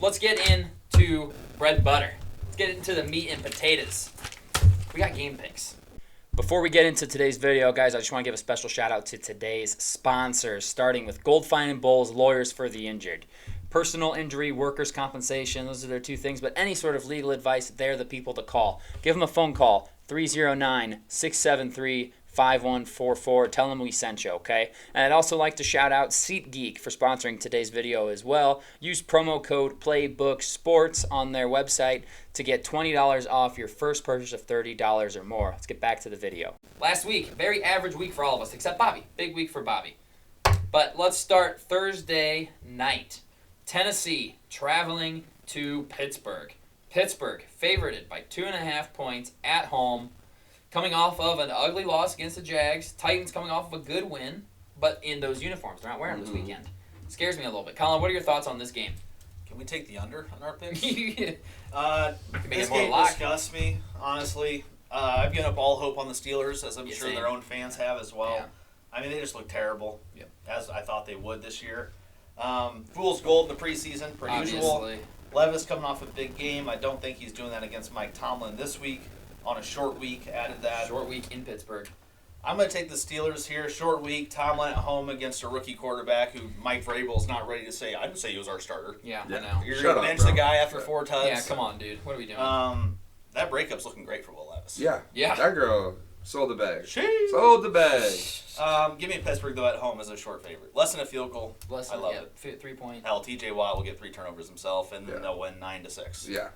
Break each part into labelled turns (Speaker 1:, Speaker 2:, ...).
Speaker 1: let's get into bread and butter. Let's get into the meat and potatoes. We got game picks. Before we get into today's video, guys, I just want to give a special shout out to today's sponsors, starting with Gold Fine and Bowles, lawyers for the injured. Personal injury, workers' compensation, those are their two things, but any sort of legal advice, they're the people to call. Give them a phone call, 309-673-5144. Tell them we sent you, okay? And I'd also like to shout out SeatGeek for sponsoring today's video as well. Use promo code PLAYBOOKSPORTS on their website to get $20 off your first purchase of $30 or more. Let's get back to the video. Last week, very average week for all of us, except Bobby. Big week for Bobby. But let's start Thursday night. Tennessee traveling to Pittsburgh. Pittsburgh favorited by 2.5 points at home. Coming off of an ugly loss against the Jags. Titans coming off of a good win, but in those uniforms. They're not wearing them this weekend. Scares me a little bit. Colin, what are your thoughts on this game?
Speaker 2: Can we take the under on our picks?
Speaker 1: This
Speaker 2: This game disgusts me, honestly. I've given up all hope on the Steelers, as I'm sure their own fans have as well.
Speaker 1: Yeah.
Speaker 2: I mean, they just look terrible,
Speaker 1: Yep.
Speaker 2: as I thought they would this year. Fool's gold in the preseason, per usual. Levis coming off a big game. I don't think he's doing that against Mike Tomlin this week. On a short week, added that.
Speaker 1: Short week in Pittsburgh.
Speaker 2: I'm going to take the Steelers here. Short week, Tomlin at home against a rookie quarterback who Mike Vrabel's not ready to say. I didn't say he was our starter.
Speaker 1: Yeah, I know.
Speaker 2: You're going to bench the guy after 4 tugs.
Speaker 1: Yeah, come on, dude. What are we doing?
Speaker 2: That breakup's looking great for Will Levis.
Speaker 3: Yeah. That girl sold the bag.
Speaker 2: Sheesh.
Speaker 3: Sold the bag.
Speaker 2: Give me Pittsburgh, though, at home as a short favorite. Less than a field goal. I love it.
Speaker 1: 3 point.
Speaker 2: Hell, TJ Watt will get 3 turnovers himself, and they'll win 9-6.
Speaker 3: Yeah.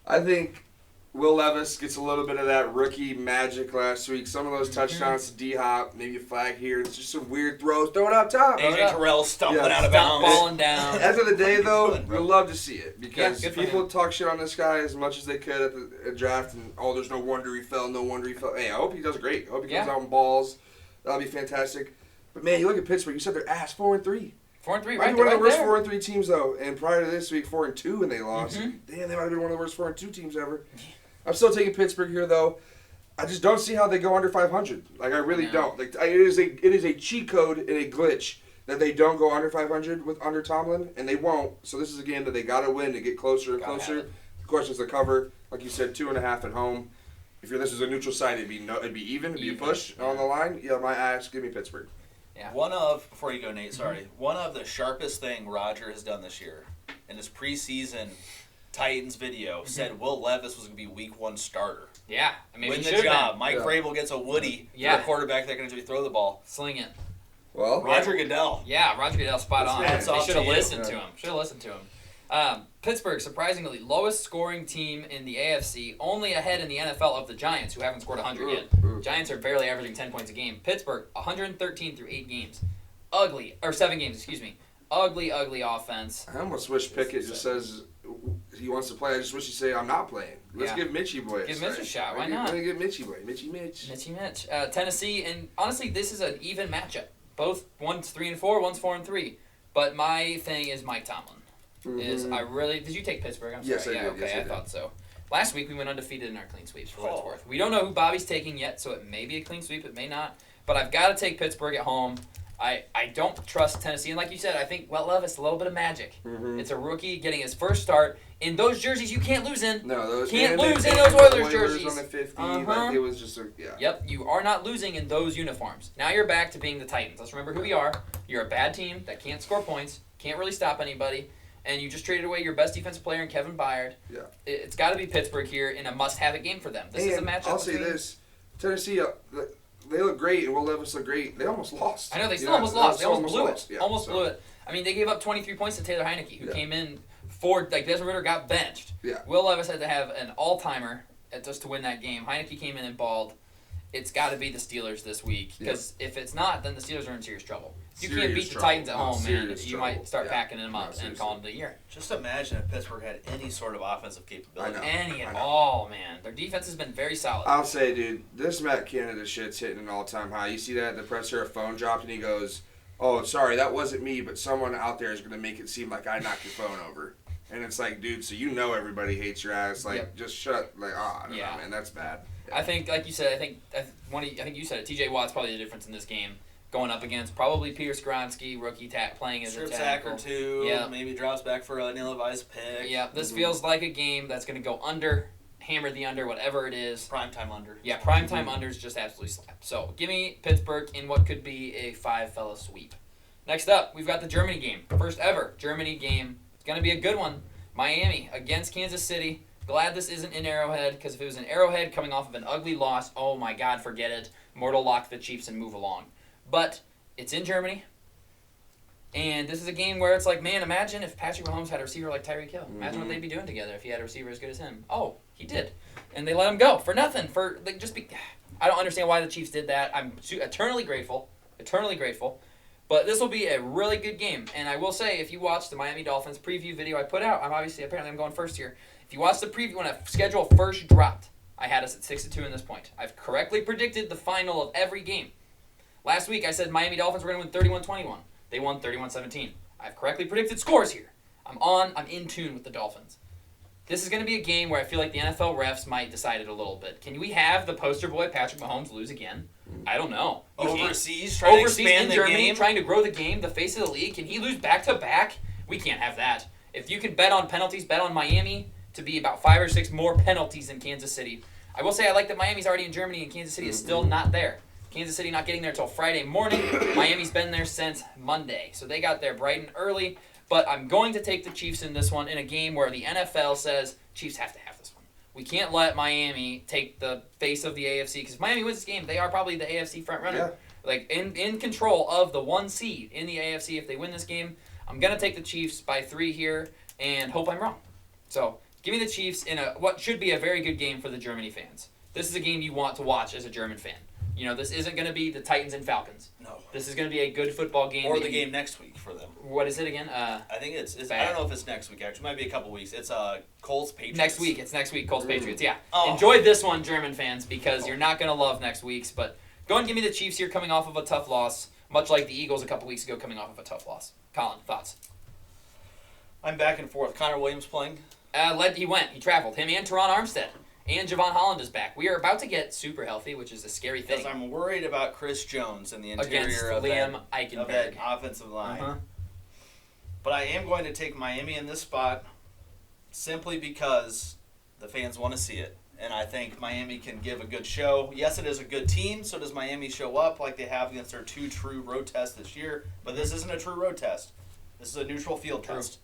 Speaker 2: I
Speaker 3: think Will Levis gets a little bit of that rookie magic last week. Some of those touchdowns to D-Hop, maybe a flag here. It's just some weird throws. Throw it up top.
Speaker 2: AJ Terrell stumbling out of bounds.
Speaker 1: Falling down.
Speaker 3: At the end of the day, though, we'll love to see it. Because
Speaker 1: good for
Speaker 3: people talk shit on this guy as much as they could at the draft. And, there's no wonder he fell, Hey, I hope he does great. I hope he comes out and balls. That'll be fantastic. But, man, you look at Pittsburgh. You said they're ass 4-3.
Speaker 1: 4-3,
Speaker 3: Might be one of the worst 4-3 teams, though. And prior to this week, 4-2, and they lost. Damn, they might have been one of the worst 4-2 teams ever. I'm still taking Pittsburgh here, though. I just don't see how they go under 500. Like, I really don't. Like, it is a cheat code and a glitch that they don't go under 500 under Tomlin, and they won't. So this is a game that they got to win to get closer and closer. The question is the cover. Like you said, 2.5 at home. If this is a neutral side, it'd be even. It'd be a push on the line. Yeah, my ass. Give me Pittsburgh.
Speaker 1: Yeah.
Speaker 2: Before you go, Nate, sorry. One of the sharpest thing Roger has done this year in his preseason Titans video said Will Levis was going to be week 1 starter.
Speaker 1: Yeah. I mean,
Speaker 2: win the job. Mike Vrabel gets a Woody for the quarterback that can throw the ball.
Speaker 1: Sling it.
Speaker 3: Well,
Speaker 2: Roger Goodell.
Speaker 1: Yeah, Roger Goodell, spot on. They should have listened to him. Pittsburgh, surprisingly, lowest scoring team in the AFC, only ahead in the NFL of the Giants, who haven't scored 100 yet. Giants are barely averaging 10 points a game. Pittsburgh, 113 through 8 games. 7 games, excuse me. Ugly offense.
Speaker 3: I almost wish Pickett just says he wants to play. I just wish he'd say, I'm not playing. Let's give Mitchie boy
Speaker 1: Give Mitch a shot. Why not?
Speaker 3: Let me give Mitchie boy. Mitchie Mitch.
Speaker 1: Tennessee, and honestly, this is an even matchup. Both, one's 3-4, one's 4-3. But my thing is Mike Tomlin. Did you take Pittsburgh? I'm sorry.
Speaker 3: Yes, I did.
Speaker 1: Okay, I thought so. Last week we went undefeated in our clean sweeps for what it's worth. We don't know who Bobby's taking yet, so it may be a clean sweep, it may not. But I've got to take Pittsburgh at home. I don't trust Tennessee. And like you said, I think Will Levis, a little bit of magic. It's a rookie getting his first start. In those jerseys you can't lose in.
Speaker 3: No, those
Speaker 1: can't lose in those Oilers jerseys.
Speaker 3: On the 50, like it was just
Speaker 1: Yep, you are not losing in those uniforms. Now you're back to being the Titans. Let's remember who we are. You're a bad team that can't score points, can't really stop anybody, and you just traded away your best defensive player in Kevin Byard.
Speaker 3: Yeah.
Speaker 1: It's got to be Pittsburgh here in a must-have-it game for them. This is a matchup.
Speaker 3: I'll say this. Tennessee, they look great, and Will Levis look great. They almost lost.
Speaker 1: I know, they still almost lost. They almost blew it. Yeah, blew it. I mean, they gave up 23 points to Taylor Heineke, who came in Desmond Ritter got benched.
Speaker 3: Yeah.
Speaker 1: Will Levis had to have an all-timer just to win that game. Heineke came in and balled. It's got to be the Steelers this week, because if it's not, then the Steelers are in serious trouble. You can't beat the Titans at home, man. You might start packing them up and calling it a year.
Speaker 2: Just imagine if Pittsburgh had any sort of offensive capability.
Speaker 1: Any at all, man. Their defense has been very solid.
Speaker 3: I'll say, dude, this Matt Canada shit's hitting an all-time high. You see that? The presser, a phone dropped, and he goes, "Oh, sorry, that wasn't me, but someone out there is going to make it seem like I knocked your phone over." And it's like, dude, so you know everybody hates your ass. Like, just shut. Like, I don't know, man. That's bad.
Speaker 1: I think, like you said, I think you said it. TJ Watt's probably the difference in this game. going up against probably Peter Skronsky, rookie playing as
Speaker 2: strip
Speaker 1: a
Speaker 2: sack
Speaker 1: tackle.
Speaker 2: or two.
Speaker 1: Yeah.
Speaker 2: Maybe drops back for an ill-advised pick.
Speaker 1: Yeah, this feels like a game that's going to go under, hammer the under, whatever it is.
Speaker 2: Primetime under.
Speaker 1: Yeah, primetime unders just absolutely slap. So give me Pittsburgh in what could be a 5-fella sweep. Next up, we've got the Germany game. First ever Germany game. It's going to be a good one. Miami against Kansas City. Glad this isn't in Arrowhead, because if it was in Arrowhead coming off of an ugly loss, oh my God, forget it. Mortal lock the Chiefs and move along. But it's in Germany. And this is a game where it's like, man, imagine if Patrick Mahomes had a receiver like Tyreek Hill. Imagine what they'd be doing together if he had a receiver as good as him. Oh, he did. And they let him go for nothing. I don't understand why the Chiefs did that. I'm eternally grateful. Eternally grateful. But this will be a really good game. And I will say, if you watch the Miami Dolphins preview video I put out, apparently I'm going first here. If you watch the preview when a schedule first dropped, I had us at 6-2 in this point. I've correctly predicted the final of every game. Last week I said Miami Dolphins were going to win 31-21. They won 31-17. I've correctly predicted scores here. I'm in tune with the Dolphins. This is going to be a game where I feel like the NFL refs might decide it a little bit. Can we have the poster boy Patrick Mahomes lose again? I don't know.
Speaker 2: Overseas, trying to expand
Speaker 1: in Germany,
Speaker 2: the game.
Speaker 1: trying to grow the game, the face of the league. Can he lose back-to-back? We can't have that. If you can bet on penalties, bet on Miami to be about 5 or 6 more penalties than Kansas City. I will say I like that Miami's already in Germany and Kansas City is still not there. Kansas City not getting there until Friday morning. Miami's been there since Monday. So they got there bright and early. But I'm going to take the Chiefs in this one in a game where the NFL says Chiefs have to have this one. We can't let Miami take the face of the AFC because Miami wins this game. They are probably the AFC front runner.
Speaker 3: Yeah.
Speaker 1: Like in control of the 1 seed in the AFC if they win this game. I'm going to take the Chiefs by 3 here and hope I'm wrong. So give me the Chiefs in what should be a very good game for the Germany fans. This is a game you want to watch as a German fan. You know, this isn't going to be the Titans and Falcons.
Speaker 2: No.
Speaker 1: This is going to be a good football game.
Speaker 2: Or the game next week for them.
Speaker 1: What is it again?
Speaker 2: I think it's I don't know if it's next week, actually. It might be a couple weeks. It's Colts Patriots.
Speaker 1: Next week. It's next week, Colts Patriots. Yeah.
Speaker 2: Oh.
Speaker 1: Enjoy this one, German fans, because you're not going to love next week's. But go and give me the Chiefs here coming off of a tough loss, much like the Eagles a couple weeks ago coming off of a tough loss. Colin, thoughts?
Speaker 2: I'm back and forth. Connor Williams playing?
Speaker 1: He went. He traveled. Him and Teron Armstead. And Javon Holland is back. We are about to get super healthy, which is a scary thing.
Speaker 2: Because I'm worried about Chris Jones and the interior
Speaker 1: against
Speaker 2: of
Speaker 1: Liam
Speaker 2: that
Speaker 1: Eichenberg.
Speaker 2: Offensive line.
Speaker 1: Uh-huh.
Speaker 2: But I am going to take Miami in this spot simply because the fans want to see it. And I think Miami can give a good show. Yes, it is a good team, so does Miami show up like they have against their 2 true road tests this year. But this isn't a true road test. This is a neutral field test.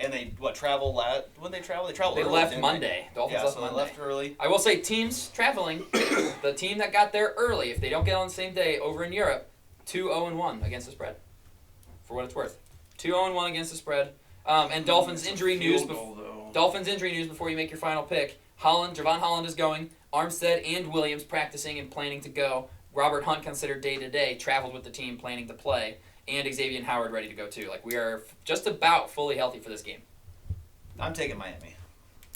Speaker 2: And they, travel when they travel? They travel
Speaker 1: They
Speaker 2: early,
Speaker 1: left
Speaker 2: didn't
Speaker 1: Monday.
Speaker 2: They?
Speaker 1: Dolphins
Speaker 2: Yeah,
Speaker 1: left
Speaker 2: so
Speaker 1: Monday.
Speaker 2: they left early.
Speaker 1: I will say teams traveling, the team that got there early, if they don't get on the same day over in Europe, 2-0-1 against the spread. For what it's worth. 2-0-1 against the spread. And Dolphins injury news before you make your final pick. Javon Holland is going. Armstead and Williams practicing and planning to go. Robert Hunt considered day-to-day, traveled with the team planning to play. And Xavier Howard ready to go too. Like we are just about fully healthy for this game.
Speaker 2: I'm taking Miami.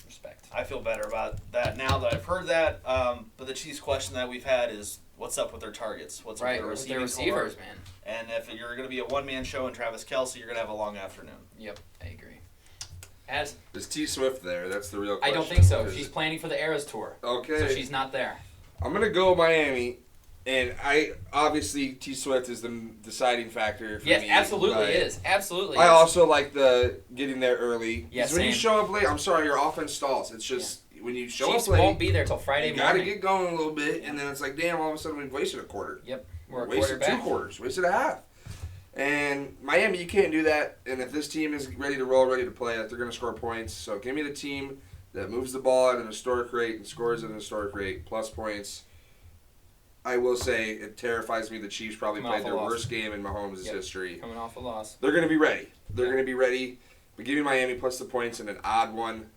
Speaker 1: Respect.
Speaker 2: I feel better about that now that I've heard that. But the Chiefs' question that we've had is, what's up with their targets? What's up with their
Speaker 1: receivers, man.
Speaker 2: And if you're going to be a one-man show in Travis Kelce, you're going to have a long afternoon.
Speaker 1: Yep, I agree.
Speaker 3: Is T Swift there? That's the real question.
Speaker 1: I don't think so. She's planning for the Eras Tour.
Speaker 3: Okay.
Speaker 1: So she's not there.
Speaker 3: I'm going to go Miami. And obviously T Swift is the deciding factor for me.
Speaker 1: Yes, absolutely is. Absolutely.
Speaker 3: I also like the getting there early.
Speaker 1: Yes,
Speaker 3: when you show up late, I'm sorry, your offense stalls. It's just when you show
Speaker 1: Chiefs
Speaker 3: up late,
Speaker 1: won't be there till Friday
Speaker 3: you
Speaker 1: morning.
Speaker 3: got to get going a little bit, and then it's like, damn, all of a sudden we've wasted a quarter.
Speaker 1: Yep, we're a
Speaker 3: wasted
Speaker 1: quarter back.
Speaker 3: 2 quarters, wasted a half. And Miami, you can't do that. And if this team is ready to roll, ready to play, they're going to score points. So give me the team that moves the ball at an historic rate and scores at an historic rate, plus points. I will say it terrifies me. The Chiefs probably played their worst game in Mahomes' history.
Speaker 1: Coming off a loss.
Speaker 3: They're going to be ready. But give me Miami plus the points and an odd one.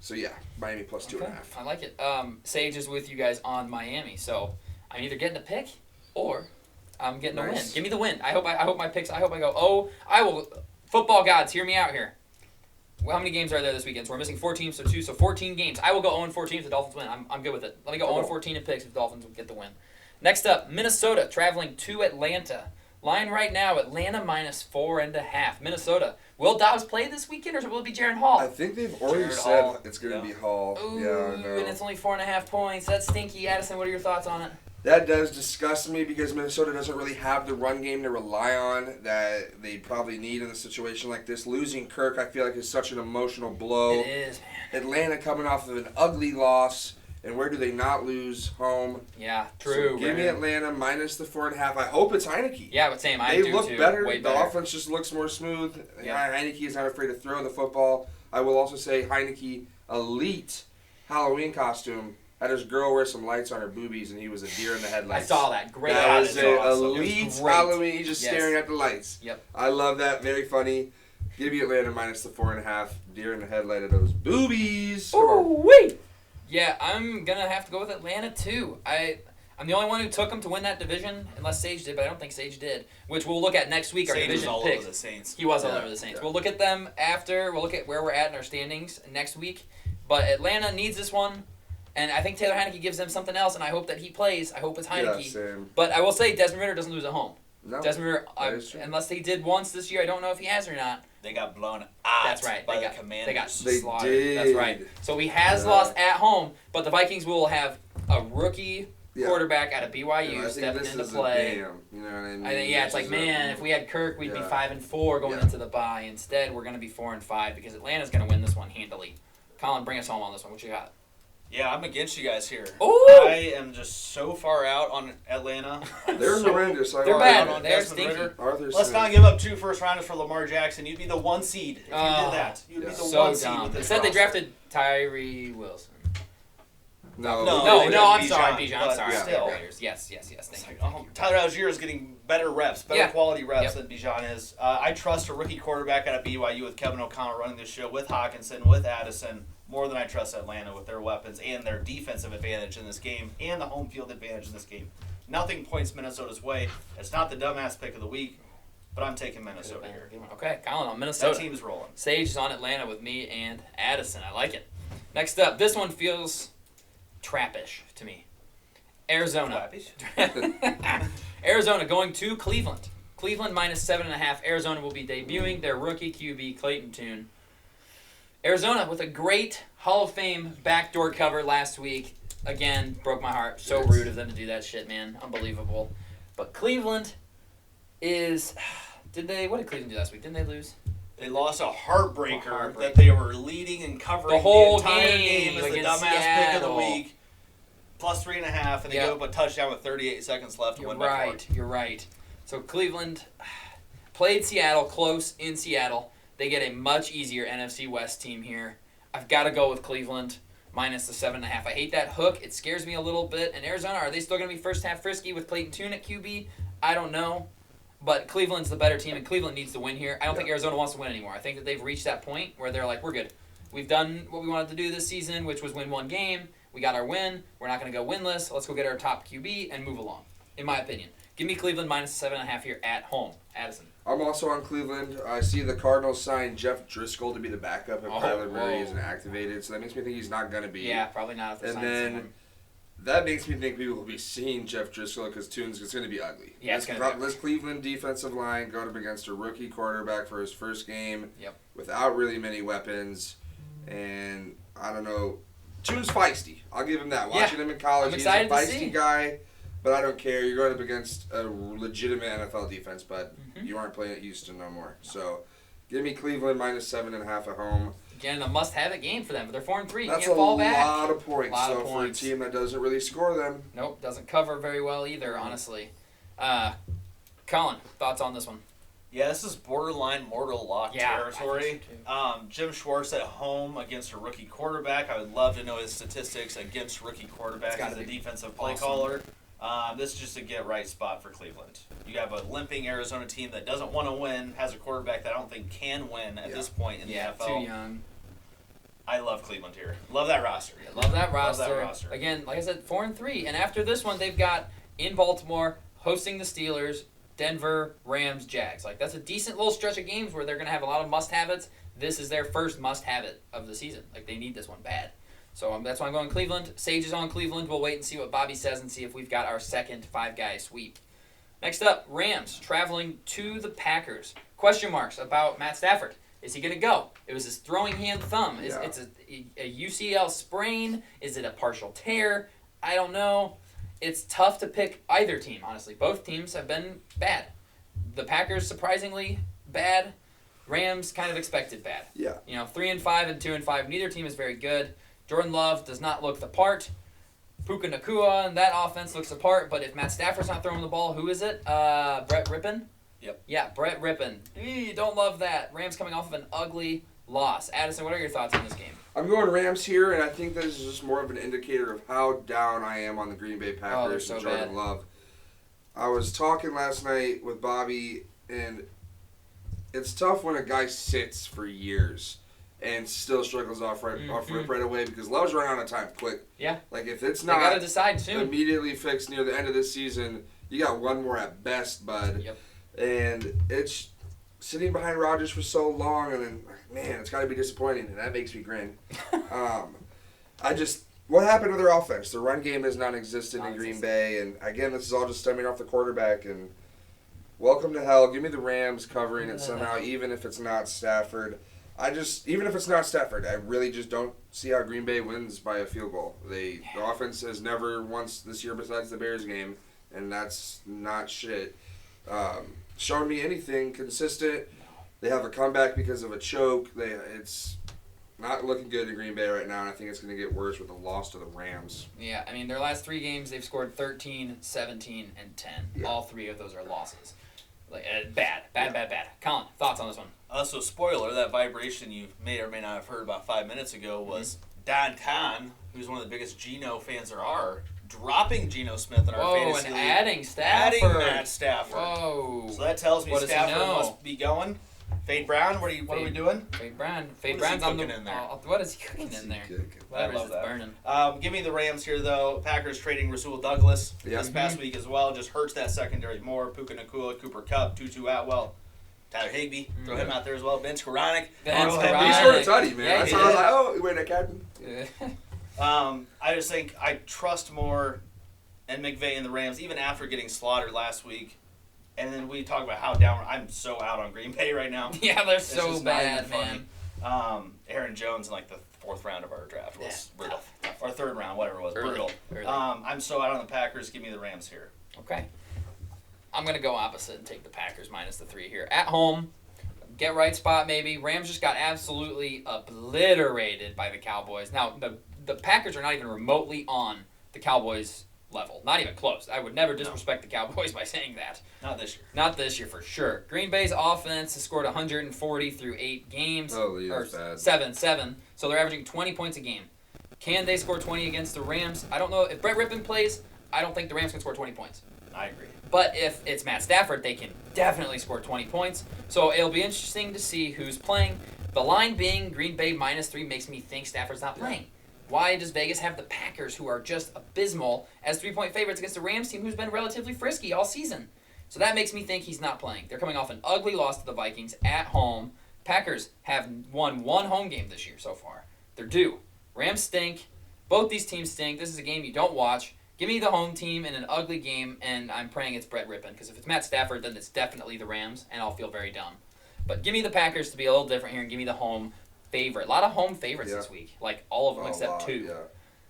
Speaker 3: So, yeah, Miami plus 2.5.
Speaker 1: I like it. Sage is with you guys on Miami. So I'm either getting a pick or I'm getting a win. Give me the win. I hope my picks. I hope I go, I will. Football gods, hear me out here. Well, how many games are there this weekend? So we're missing 4 teams, so 14 games. I will go 0-14 if the Dolphins win. I'm good with it. Let me go 0-14 in picks if the Dolphins get the win. Next up, Minnesota traveling to Atlanta. Line right now, Atlanta -4.5. Minnesota. Will Dobbs play this weekend, or will it be Jaron Hall?
Speaker 3: I think they've already
Speaker 2: Jared
Speaker 3: said
Speaker 2: Hall.
Speaker 3: it's going to be Hall.
Speaker 1: Ooh,
Speaker 3: yeah, I know.
Speaker 1: and it's only 4.5 points. That's stinky. Addison, what are your thoughts on it?
Speaker 3: That does disgust me because Minnesota doesn't really have the run game to rely on that they probably need in a situation like this. Losing Kirk, I feel like, is such an emotional blow.
Speaker 1: It is, man.
Speaker 3: Atlanta coming off of an ugly loss, and where do they not lose? Home.
Speaker 1: Yeah, true.
Speaker 3: So give me Atlanta minus the 4.5. I hope it's Heineke.
Speaker 1: Yeah, but same. I
Speaker 3: They
Speaker 1: do
Speaker 3: look
Speaker 1: too.
Speaker 3: better.
Speaker 1: Way
Speaker 3: The
Speaker 1: better.
Speaker 3: offense just looks more smooth.
Speaker 1: Yeah.
Speaker 3: Heineke is not afraid to throw the football. I will also say Heineke, elite Halloween costume. Had his girl wear some lights on her boobies, and he was a deer in the
Speaker 1: I
Speaker 3: headlights.
Speaker 1: saw that. Great.
Speaker 3: That was
Speaker 2: That
Speaker 3: an
Speaker 2: is awesome.
Speaker 3: elite
Speaker 1: It was great.
Speaker 3: Halloween. He's just
Speaker 1: Yes.
Speaker 3: staring at the lights.
Speaker 1: Yep.
Speaker 3: I love that. Very funny. Give me Atlanta minus the 4.5. Deer in the headlight of those boobies. Come on.
Speaker 1: Ooh-wee. Yeah, I'm gonna have to go with Atlanta too. I'm the only one who took them to win that division, unless Sage did, but I don't think Sage did. Which we'll look at next week. Our
Speaker 2: Sage was
Speaker 1: division
Speaker 2: all
Speaker 1: picks.
Speaker 2: over the Saints.
Speaker 1: He was all
Speaker 3: Yeah,
Speaker 1: over the Saints.
Speaker 3: yeah.
Speaker 1: We'll look at them after. We'll look at where we're at in our standings next week. But Atlanta needs this one, and I think Taylor Heineke gives them something else, and I hope that he plays. I hope it's Heineke.
Speaker 3: Yeah, same.
Speaker 1: But I will say Desmond Ritter doesn't lose at home.
Speaker 3: No.
Speaker 1: Desmond Ritter,
Speaker 3: that is true.
Speaker 1: unless he did once this year, I don't know if he has or not.
Speaker 2: They got blown out
Speaker 1: That's right.
Speaker 2: by
Speaker 1: They
Speaker 2: the
Speaker 1: got
Speaker 2: Commanders.
Speaker 3: They
Speaker 1: slaughtered.
Speaker 3: did.
Speaker 1: That's right. So he has
Speaker 3: Yeah.
Speaker 1: lost at home, but the Vikings will have a rookie
Speaker 3: Yeah.
Speaker 1: quarterback out of BYU
Speaker 3: Yeah, I think
Speaker 1: stepping
Speaker 3: this
Speaker 1: into
Speaker 3: is
Speaker 1: play.
Speaker 3: a damn. You know what I mean?
Speaker 1: I think it's
Speaker 3: This
Speaker 1: like,
Speaker 3: is
Speaker 1: man, if we had Kirk, we'd be
Speaker 3: Yeah.
Speaker 1: 5-4 going
Speaker 3: Yeah.
Speaker 1: into the bye. Instead, we're going to be 4-5 because Atlanta's going to win this one handily. Colin, bring us home on this one. What you got?
Speaker 2: Yeah, I'm against you guys here.
Speaker 1: Ooh!
Speaker 2: I am just so far out on Atlanta.
Speaker 3: They're horrendous. I
Speaker 1: They're
Speaker 3: lied.
Speaker 1: bad.
Speaker 2: on
Speaker 1: They're
Speaker 2: Desmond
Speaker 1: stinky.
Speaker 2: Ritter.
Speaker 3: Arthur
Speaker 2: Let's
Speaker 3: Smith.
Speaker 2: not give up 2 first-rounders for Lamar Jackson. You'd be the 1 seed if you
Speaker 1: Oh,
Speaker 2: did that. You'd be
Speaker 3: yeah.
Speaker 2: the
Speaker 1: So
Speaker 2: 1 seed
Speaker 1: dumb.
Speaker 2: with this
Speaker 1: Instead, they
Speaker 2: roster.
Speaker 1: drafted Tyree Wilson.
Speaker 3: No.
Speaker 2: No,
Speaker 1: No,
Speaker 2: they
Speaker 1: no,
Speaker 2: got
Speaker 1: I'm sorry,
Speaker 2: Bijan,
Speaker 1: Bijan. I'm
Speaker 2: but
Speaker 1: sorry.
Speaker 2: still.
Speaker 1: Raiders. Yes.
Speaker 2: It's
Speaker 1: Thank
Speaker 2: like,
Speaker 1: you.
Speaker 2: oh, Tyler Algier is getting better reps, better
Speaker 1: Yeah.
Speaker 2: quality reps
Speaker 1: Yep.
Speaker 2: than Bijan is. I trust a rookie quarterback out of BYU with Kevin O'Connell running this show with Hawkinson, with Addison, more than I trust Atlanta with their weapons and their defensive advantage in this game and the home field advantage in this game. Nothing points Minnesota's way. It's not the dumbass pick of the week, but I'm taking Minnesota here.
Speaker 1: Okay, Colin on
Speaker 2: That
Speaker 1: Minnesota.
Speaker 2: team's rolling.
Speaker 1: Sage is on Atlanta with me and Addison. I like it. Next up, this one feels trappish to me. Arizona. Arizona going to Cleveland. Cleveland minus 7.5. Arizona will be debuting their rookie QB, Clayton Tune. Arizona with a great Hall of Fame backdoor cover last week. Again, broke my heart. So
Speaker 3: Yes.
Speaker 1: rude of them to do that shit, man. Unbelievable. But Cleveland is... What did Cleveland do last week? Didn't they lose?
Speaker 2: They lost a heartbreaker,
Speaker 1: A heartbreaker.
Speaker 2: that they were leading and covering
Speaker 1: The whole
Speaker 2: entire
Speaker 1: game
Speaker 2: as the
Speaker 1: against
Speaker 2: dumbass pick of the
Speaker 1: Seattle.
Speaker 2: week. Plus 3.5, and they
Speaker 1: Yep.
Speaker 2: give up a touchdown with 38 seconds left to
Speaker 1: You're
Speaker 2: win by 4.
Speaker 1: right. You're right. So Cleveland played Seattle close in Seattle. They get a much easier NFC West team here. I've got to go with Cleveland minus the 7.5. I hate that hook. It scares me a little bit. And Arizona, are they still going to be first half frisky with Clayton Tune at QB? I don't know. But Cleveland's the better team, and Cleveland needs to win here. I don't think Arizona wants to win anymore. I think that they've reached that point where they're like, we're good. We've done what we wanted to do this season, which was win one game. We got our win. We're not going to go winless. Let's go get our top QB and move along, in my opinion. Give me Cleveland minus 7.5 here at home. Addison.
Speaker 3: I'm also on Cleveland. I see the Cardinals sign Jeff Driscoll to be the backup if
Speaker 1: Oh,
Speaker 3: Kyler Murray
Speaker 1: whoa.
Speaker 3: isn't activated, so that makes me think he's not going to be.
Speaker 1: Yeah, probably not if they
Speaker 3: And
Speaker 1: sign
Speaker 3: then
Speaker 1: someone.
Speaker 3: that makes me think people will be seeing Jeff Driscoll because Tune's it's going to be ugly.
Speaker 1: Yeah, it's gonna be ugly.
Speaker 3: This Cleveland defensive line going up against a rookie quarterback for his first game.
Speaker 1: Yep.
Speaker 3: Without really many weapons, and I don't know. Tune's feisty. I'll give him that. Watching him in college,
Speaker 1: I'm
Speaker 3: he's a
Speaker 1: excited to
Speaker 3: feisty
Speaker 1: see.
Speaker 3: guy. But I don't care. You're going up against a legitimate NFL defense, but
Speaker 1: Mm-hmm.
Speaker 3: you aren't playing at Houston no more. So, give me Cleveland minus 7.5 at home.
Speaker 1: Again, a must-have-it game for them, but they're 4-3. You
Speaker 3: That's
Speaker 1: can't
Speaker 3: a
Speaker 1: fall back.
Speaker 3: lot of points.
Speaker 1: Lot of
Speaker 3: so
Speaker 1: points.
Speaker 3: for a team that doesn't really score them,
Speaker 1: Nope, doesn't cover very well either, honestly. Colin, thoughts on this one?
Speaker 2: Yeah, this is borderline mortal lock
Speaker 1: Yeah,
Speaker 2: territory.
Speaker 1: I think so
Speaker 2: Jim Schwartz at home against a rookie quarterback. I would love to know his statistics against rookie quarterbacks
Speaker 1: gotta
Speaker 2: as a
Speaker 1: be
Speaker 2: defensive play
Speaker 1: awesome.
Speaker 2: caller. This is just a get-right spot for Cleveland. You have a limping Arizona team that doesn't want to win, has a quarterback that I don't think can win at
Speaker 3: Yeah.
Speaker 2: this point in
Speaker 1: Yeah,
Speaker 2: the
Speaker 1: too
Speaker 2: NFL.
Speaker 1: young.
Speaker 2: I love Cleveland here. Love that roster.
Speaker 1: Love that
Speaker 2: Love
Speaker 1: roster.
Speaker 2: that roster.
Speaker 1: Again, like I said, 4-3. And after this one, they've got in Baltimore, hosting the Steelers, Denver, Rams, Jags. Like, that's a decent little stretch of games where they're going to have a lot of must-have-its. This is their first must-have-it of the season. Like, they need this one bad. So that's why I'm going Cleveland. Sage is on Cleveland. We'll wait and see what Bobby says and see if we've got our second five-guy sweep. Next up, Rams traveling to the Packers. Question marks about Matt Stafford. Is he going to go? It was his throwing hand thumb. It's a UCL sprain. Is it a partial tear? I don't know. it's tough to pick either team, honestly. Both teams have been bad. The Packers, surprisingly bad. Rams, kind of expected bad.
Speaker 3: Yeah.
Speaker 1: 3-5 and 2-5. Neither team is very good. Jordan Love does not look the part. Puka Nacua and that offense looks the part. But if Matt Stafford's not throwing the ball, who is it? Brett Rippon?
Speaker 2: Yep.
Speaker 1: Yeah, Brett Rippon. Don't love that. Rams coming off of an ugly loss. Addison, what are your thoughts on this game?
Speaker 3: I'm going Rams here, and I think this is just more of an indicator of how down I am on the Green Bay Packers and Jordan Love. I was talking last night with Bobby, and it's tough when a guy sits for years and still struggles off rip right away because Love's running out of time quick.
Speaker 1: Yeah.
Speaker 3: Like, if it's
Speaker 1: They
Speaker 3: not
Speaker 1: gotta decide soon.
Speaker 3: immediately fixed near the end of the season, you got one more at best, bud.
Speaker 1: Yep.
Speaker 3: And it's sitting behind Rodgers for so long, and then, man, it's got to be disappointing, and that makes me grin. What happened to their offense? The run game is non-existent in Green Bay, and again, this is all just stemming off the quarterback, and welcome to hell. Give me the Rams covering it somehow, even if it's not Stafford. Even if it's not Stafford, I really just don't see how Green Bay wins by a field goal. The offense has never once this year besides the Bears game, and that's not shit. Showing me anything consistent. They have a comeback because of a choke. It's not looking good in Green Bay right now, and I think it's going to get worse with a loss to the Rams.
Speaker 1: Yeah, I mean, their last 3 games, they've scored 13, 17, and 10.
Speaker 3: Yeah.
Speaker 1: All 3 of those are losses. Bad. Colin, thoughts on this one?
Speaker 2: So, spoiler, that vibration you may or may not have heard about 5 minutes ago was Don Kahn, who's one of the biggest Geno fans there are, dropping Geno Smith in our fantasy
Speaker 1: and
Speaker 2: league.
Speaker 1: adding Stafford.
Speaker 2: Adding Matt Stafford.
Speaker 1: Whoa.
Speaker 2: So that tells me
Speaker 1: What does he
Speaker 2: Stafford
Speaker 1: know?
Speaker 2: must be going. Fade Brown, what are we doing?
Speaker 1: Fade Brown's
Speaker 2: on
Speaker 1: on
Speaker 2: in there?
Speaker 1: What is he cooking in there?
Speaker 2: I love
Speaker 1: It's
Speaker 2: that.
Speaker 1: burning.
Speaker 2: Give me the Rams here, though. Packers trading Rasul Douglas
Speaker 3: Yeah.
Speaker 2: this past week as well. Just hurts that secondary more. Puka Nacua, Cooper Kupp, Tutu Atwell, Tyler Higbee. Throw him out there as well. Vince Koronic.
Speaker 1: Vince
Speaker 2: Throw him
Speaker 1: Koronic.
Speaker 3: He
Speaker 2: in.
Speaker 3: scored a tutty, man.
Speaker 1: Yeah,
Speaker 3: That's
Speaker 1: he
Speaker 3: how I was
Speaker 1: did.
Speaker 3: like, oh, wait, a captain.
Speaker 2: I just think I trust more in McVay and the Rams, even after getting slaughtered last week. And then we talk about how down I'm so out on Green Bay right now.
Speaker 1: Yeah, they're
Speaker 2: It's
Speaker 1: so
Speaker 2: just not even
Speaker 1: bad,
Speaker 2: funny.
Speaker 1: man.
Speaker 2: Aaron Jones in like the 4th round of our draft was
Speaker 1: Yeah,
Speaker 2: brutal.
Speaker 1: tough.
Speaker 2: Or 3rd round, whatever it was.
Speaker 1: Early.
Speaker 2: Brutal. I'm so out on the Packers. Give me the Rams here.
Speaker 1: Okay. I'm going to go opposite and take the Packers minus the 3 here. At home, get right spot maybe. Rams just got absolutely obliterated by the Cowboys. Now, the Packers are not even remotely on the Cowboys' level. Not even close. I would never disrespect the Cowboys by saying that.
Speaker 2: Not this year.
Speaker 1: Not this year for sure. Green Bay's offense has scored 140 through 8 games.
Speaker 3: Holy,
Speaker 1: or
Speaker 3: that's bad.
Speaker 1: 7. So they're averaging 20 points a game. Can they score 20 against the Rams? I don't know. If Brett Rippon plays, I don't think the Rams can score 20 points.
Speaker 2: I agree.
Speaker 1: But if it's Matt Stafford, they can definitely score 20 points. So it'll be interesting to see who's playing. The line being Green Bay minus 3 makes me think Stafford's not playing. Why does Vegas have the Packers, who are just abysmal, as 3-point favorites against the Rams team, who's been relatively frisky all season? So that makes me think he's not playing. They're coming off an ugly loss to the Vikings at home. Packers have won 1 home game this year so far. They're due. Rams stink. Both these teams stink. This is a game you don't watch. Give me the home team in an ugly game, and I'm praying it's Brett Rippon, because if it's Matt Stafford, then it's definitely the Rams, and I'll feel very dumb. But give me the Packers to be a little different here, and give me the home favorite. A lot of home favorites this week, like all of them except 2.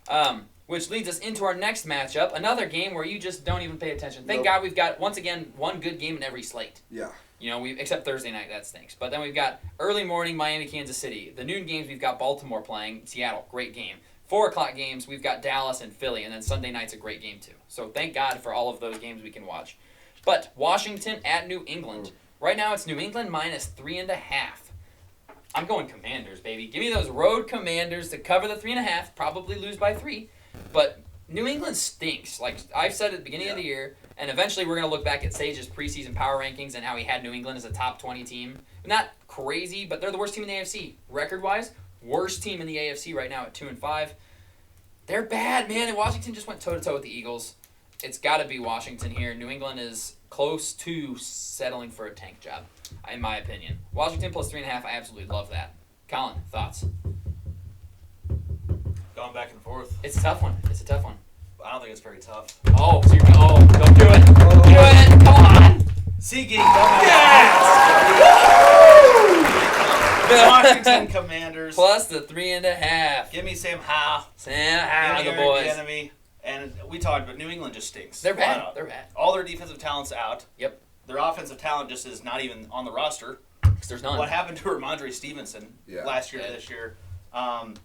Speaker 3: Yeah.
Speaker 1: Which leads us into our next matchup, another game where you just don't even pay attention. Thank
Speaker 3: Nope.
Speaker 1: God we've got, once again, one good game in every slate.
Speaker 3: Yeah.
Speaker 1: Except Thursday night, that stinks. But then we've got early morning Miami, Kansas City. The noon games, we've got Baltimore playing, Seattle, great game. 4 o'clock games, we've got Dallas and Philly, and then Sunday night's a great game too. So thank God for all of those games we can watch. But Washington at New England. Right now it's New England minus 3.5. I'm going Commanders, baby. Give me those road Commanders to cover the 3.5, probably lose by 3. But New England stinks. Like I've said at the beginning of the year, and eventually we're going to look back at Sage's preseason power rankings and how he had New England as a top 20 team. Not crazy, but they're the worst team in the AFC. Record-wise, worst team in the AFC right now at 2-5. They're bad, man, and Washington just went toe-to-toe with the Eagles. It's got to be Washington here. New England is close to settling for a tank job, in my opinion. Washington plus 3.5, I absolutely love that. Colin, thoughts?
Speaker 2: Going back and forth.
Speaker 1: It's a tough one.
Speaker 2: I don't think it's very tough.
Speaker 1: Oh, so don't do it. Do it. Come on.
Speaker 2: SeaGeek. Washington Commanders.
Speaker 1: Plus the 3.5.
Speaker 2: Give me Sam Howell.
Speaker 1: Sam Howell,
Speaker 2: Give
Speaker 1: the
Speaker 2: me Eric
Speaker 1: boys.
Speaker 2: Bieniemy. And we talked about New England just stinks.
Speaker 1: They're
Speaker 2: Flat
Speaker 1: bad.
Speaker 2: out.
Speaker 1: They're bad.
Speaker 2: All their defensive talent's out.
Speaker 1: Yep.
Speaker 2: Their offensive talent just is not even on the roster.
Speaker 1: 'Cause there's none.
Speaker 2: What happened to Ramondre Stevenson last year to this year?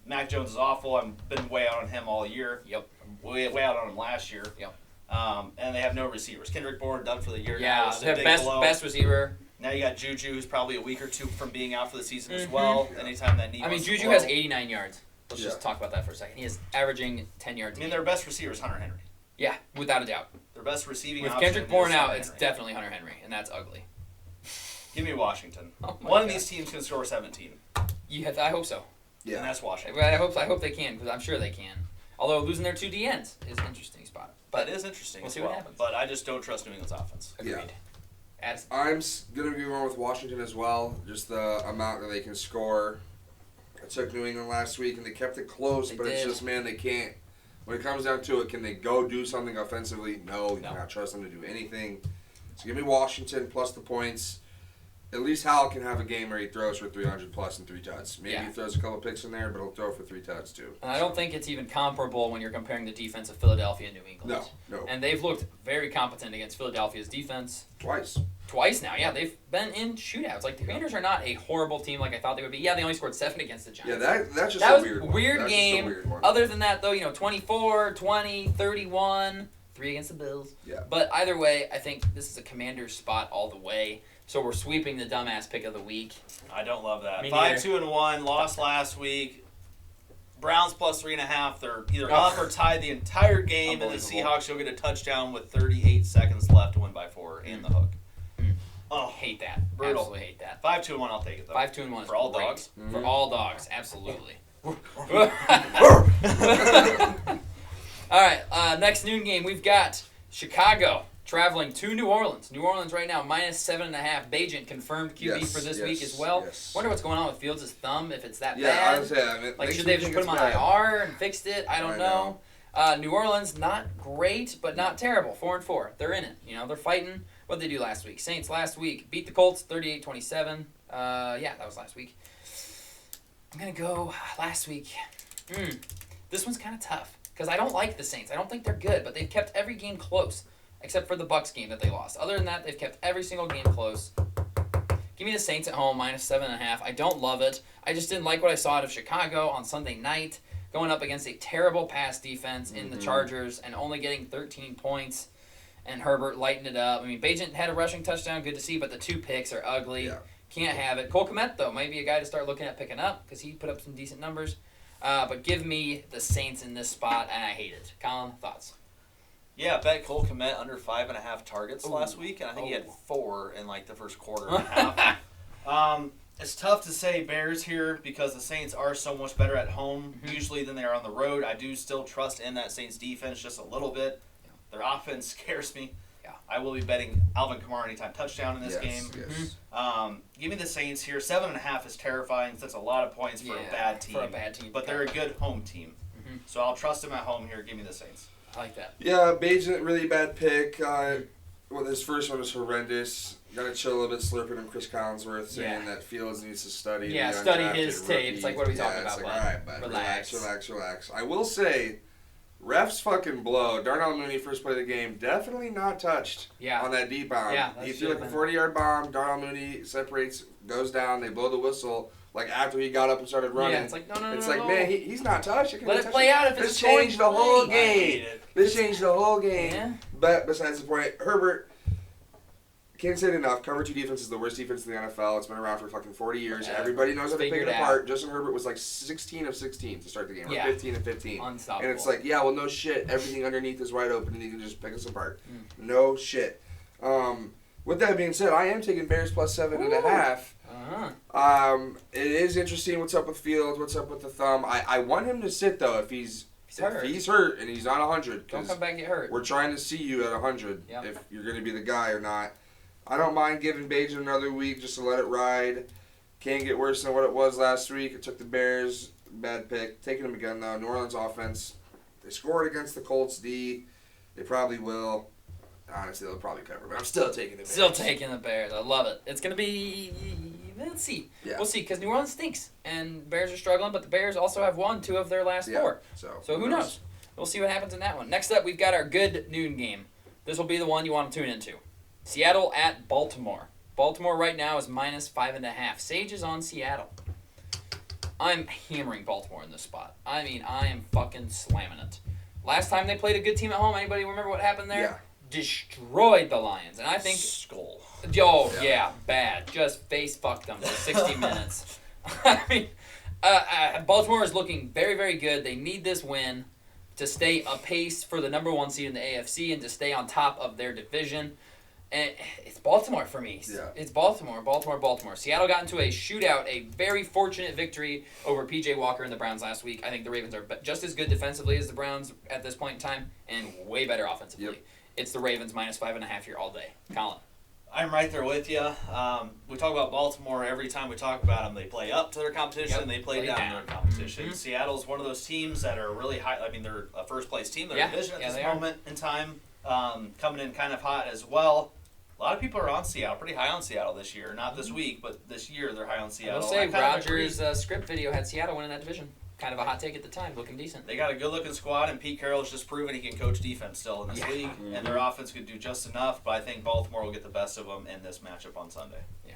Speaker 2: Mac Jones is awful. I've been way out on him all year.
Speaker 1: Yep.
Speaker 2: Way out on him last year.
Speaker 1: Yep.
Speaker 2: And they have no receivers. Kendrick Bourne done for the year.
Speaker 1: Yeah,
Speaker 2: now.
Speaker 1: they have best receiver.
Speaker 2: Now you got Juju, who's probably a week or two from being out for the season as well.
Speaker 3: Yeah.
Speaker 2: Anytime that knee.
Speaker 1: I mean,
Speaker 2: wants to
Speaker 1: Juju
Speaker 2: blow.
Speaker 1: has 89 yards. Let's
Speaker 3: Yeah.
Speaker 1: just talk about that for a second. He is averaging 10 yards.
Speaker 2: I mean, their best receiver is Hunter Henry.
Speaker 1: Yeah, without a doubt.
Speaker 2: Their best receiving
Speaker 1: With
Speaker 2: option
Speaker 1: Kendrick
Speaker 2: is
Speaker 1: Bourne
Speaker 2: Hunter
Speaker 1: out,
Speaker 2: Henry.
Speaker 1: it's definitely Hunter Henry, and that's ugly.
Speaker 2: Give me Washington.
Speaker 1: Oh my
Speaker 2: One of
Speaker 1: God.
Speaker 2: these teams can score 17.
Speaker 1: I hope so.
Speaker 2: And that's Washington.
Speaker 1: I hope they can, because I'm sure they can. Although losing their 2 DNs is an interesting spot.
Speaker 2: That is interesting.
Speaker 1: We'll
Speaker 2: as
Speaker 1: see
Speaker 2: well.
Speaker 1: what happens.
Speaker 2: But I just don't trust New England's offense.
Speaker 1: Agreed.
Speaker 3: Yeah.
Speaker 1: Addison.
Speaker 3: I'm going to be going with Washington as well. Just the amount that they can score. I took New England last week, and they kept it close,
Speaker 1: They
Speaker 3: but it's
Speaker 1: did.
Speaker 3: just, man, they can't. When it comes down to it, can they go do something offensively? No, you
Speaker 1: No.
Speaker 3: cannot trust them to do anything. So give me Washington plus the points. At least Howell can have a game where he throws for 300 plus and 3 tuds. Maybe
Speaker 1: Yeah.
Speaker 3: he throws a couple picks in there, but he'll throw for 3 tuds too.
Speaker 1: And I don't think it's even comparable when you're comparing the defense of Philadelphia and New England.
Speaker 3: No.
Speaker 1: And they've looked very competent against Philadelphia's defense
Speaker 3: Twice.
Speaker 1: twice now. Yeah, they've been in shootouts. Like, the Commanders are not a horrible team like I thought they would be. Yeah, they only scored 7 against the Giants.
Speaker 3: Yeah, that's just
Speaker 1: That
Speaker 3: a
Speaker 1: was
Speaker 3: weird
Speaker 1: a
Speaker 3: one.
Speaker 1: weird
Speaker 3: That's
Speaker 1: game.
Speaker 3: Just a weird one.
Speaker 1: Other than that, though, 24, 20, 31, 3 against the Bills.
Speaker 3: Yeah.
Speaker 1: But either way, I think this is a Commanders spot all the way. So we're sweeping the dumbass pick of the week.
Speaker 2: I don't love that.
Speaker 1: Me
Speaker 2: 5-2-1, lost last week. Browns plus 3.5. They're either
Speaker 1: Oh.
Speaker 2: up or tied the entire game, and the
Speaker 1: Unbelievable.
Speaker 2: Seahawks will get a touchdown with 38 seconds left to win by 4 and the hook. Oh,
Speaker 1: Hate that.
Speaker 2: Brutal.
Speaker 1: Absolutely hate that.
Speaker 2: 5-2-1. I'll take it though.
Speaker 1: 5-2-1 is
Speaker 2: For all
Speaker 1: great.
Speaker 2: dogs?
Speaker 1: For all dogs, absolutely. All right, next noon game, we've got Chicago traveling to New Orleans. New Orleans right now, minus 7.5. Bajent confirmed QB for this week as well.
Speaker 3: Yes.
Speaker 1: Wonder what's going on with Fields' thumb, if it's that
Speaker 3: Yeah,
Speaker 1: bad.
Speaker 3: honestly, I mean,
Speaker 1: Like,
Speaker 3: makes
Speaker 1: should
Speaker 3: me
Speaker 1: they just
Speaker 3: think
Speaker 1: put him
Speaker 3: it's
Speaker 1: on
Speaker 3: bad.
Speaker 1: IR and fixed it? I don't
Speaker 3: I
Speaker 1: know. New Orleans, not great, but not terrible. 4-4. They're in it. They're fighting. What did they do last week? Saints last week beat the Colts 38-27. Yeah, that was last week. I'm going to go last week. This one's kind of tough because I don't like the Saints. I don't think they're good, but they've kept every game close except for the Bucks game that they lost. Other than that, they've kept every single game close. Give me the Saints at home, minus 7.5. I don't love it. I just didn't like what I saw out of Chicago on Sunday night, going up against a terrible pass defense in the Chargers and only getting 13 points. And Herbert lightened it up. I mean, Bajent had a rushing touchdown, good to see, but the 2 picks are ugly.
Speaker 3: Yeah.
Speaker 1: Can't have it. Cole Kmet, though, might be a guy to start looking at picking up because he put up some decent numbers. But give me the Saints in this spot, and I hate it. Colin, thoughts?
Speaker 2: Yeah, I bet Cole Kmet under 5.5 targets
Speaker 1: Ooh.
Speaker 2: last week, and I think he had
Speaker 1: Oh.
Speaker 2: 4 in like the first quarter and a half. It's tough to say Bears here because the Saints are so much better at home usually than they are on the road. I do still trust in that Saints defense just a little bit. Their offense scares me.
Speaker 1: Yeah.
Speaker 2: I will be betting Alvin Kamara anytime touchdown in this game.
Speaker 3: Yes.
Speaker 2: Give me the Saints here. 7.5 is terrifying. That's a lot of points for a bad team.
Speaker 1: For a bad team.
Speaker 2: But they're a good home team. So I'll trust them at home here. Give me the Saints.
Speaker 1: I like that.
Speaker 3: Yeah, Bajent, really bad pick. Well, his first one was horrendous. Got to chill a bit, slurping him Chris Collinsworth, saying that Fields needs to study.
Speaker 1: Yeah,
Speaker 3: the
Speaker 1: study
Speaker 3: undrafted
Speaker 1: his tape. It's like, what are we talking
Speaker 3: it's
Speaker 1: about,
Speaker 3: like,
Speaker 1: bud?
Speaker 3: all right, bud.
Speaker 1: Relax.
Speaker 3: Relax. I will say, refs fucking blow. Darnell Mooney, first play of the game, definitely not touched on that deep bomb.
Speaker 1: Yeah,
Speaker 3: he
Speaker 1: that's
Speaker 3: threw like a
Speaker 1: true,
Speaker 3: 40-yard bomb. Darnell Mooney separates, goes down. They blow the whistle. Like after he got up and started running.
Speaker 1: Yeah, it's like, no.
Speaker 3: It's like, man, he's not touched.
Speaker 1: Let it play out if it's
Speaker 3: This changed the whole
Speaker 1: play.
Speaker 2: I hate
Speaker 3: game.
Speaker 2: it.
Speaker 3: This changed the whole game.
Speaker 1: Yeah.
Speaker 3: But besides the point, Herbert, can't say it enough. Cover 2 defense is the worst defense in the NFL. It's been around for fucking 40 years.
Speaker 1: Forever.
Speaker 3: Everybody knows how to pick
Speaker 1: Figured
Speaker 3: it
Speaker 1: out.
Speaker 3: apart. Justin Herbert was like 16 of 16 to start the game, or
Speaker 1: Yeah.
Speaker 3: 15 of 15.
Speaker 1: Unstoppable.
Speaker 3: And it's like, yeah, well, no shit. Everything underneath is wide open, and you can just pick us apart. No shit. With that being said, I am taking Bears plus 7.5. It is interesting what's up with Fields, what's up with the thumb. I want him to sit, though, if he's hurt and he's not 100.
Speaker 1: Don't come back and get hurt.
Speaker 3: We're trying to see you at 100
Speaker 1: Yep.
Speaker 3: if you're going to be the guy or not. I don't mind giving Bajent another week just to let it ride. Can't get worse than what it was last week. It took the Bears. Bad pick. Taking them again, though. New Orleans offense. They scored against the Colts D. They probably will. Honestly, they'll probably cover, but I'm still taking the Bears.
Speaker 1: Still taking the Bears. I love it. It's going to be... Let's see.
Speaker 3: Yeah.
Speaker 1: We'll see, because New Orleans stinks. And Bears are struggling, but the Bears also have won 2 of their last 4.
Speaker 3: So
Speaker 1: So who knows? we'll see what happens in that one. Next up, we've got our good noon game. This will be the one you want to tune into. Seattle at Baltimore. Baltimore right now is -5.5. Sage is on Seattle. I'm hammering Baltimore in this spot. I mean, I am fucking slamming it. Last time they played a good team at home, anybody remember what happened there?
Speaker 3: Yeah.
Speaker 1: Destroyed the Lions. And I think...
Speaker 2: Skull.
Speaker 1: Oh, yeah, bad. Just face fucked them for 60 minutes. I mean, Baltimore is looking very, very good. They need this win to stay apace for the number 1 seed in the AFC and to stay on top of their division. And it's Baltimore for me.
Speaker 3: Yeah.
Speaker 1: It's Baltimore. Seattle got into a shootout, a very fortunate victory over P.J. Walker and the Browns last week. I think the Ravens are just as good defensively as the Browns at this point in time and way better offensively.
Speaker 3: Yep.
Speaker 1: It's the Ravens -5.5 here all day. Colin.
Speaker 2: I'm right there with you. We talk about Baltimore every time we talk about them. They play up to their competition.
Speaker 1: Yep.
Speaker 2: They play down to their competition. Mm-hmm. Seattle's one of those teams that are really high. I mean, they're a first-place team. They're division at this moment in time. Coming in kind of hot as well. A lot of people are on Seattle, pretty high on Seattle this year. Not this week, but this year they're high on Seattle.
Speaker 1: I'll say Rodgers' script video had Seattle winning that division. Kind of a hot take at the time, looking decent.
Speaker 2: They got a good-looking squad, and Pete Carroll's just proven he can coach defense still in this league, and their offense could do just enough, but I think Baltimore will get the best of them in this matchup on Sunday.
Speaker 1: Yeah.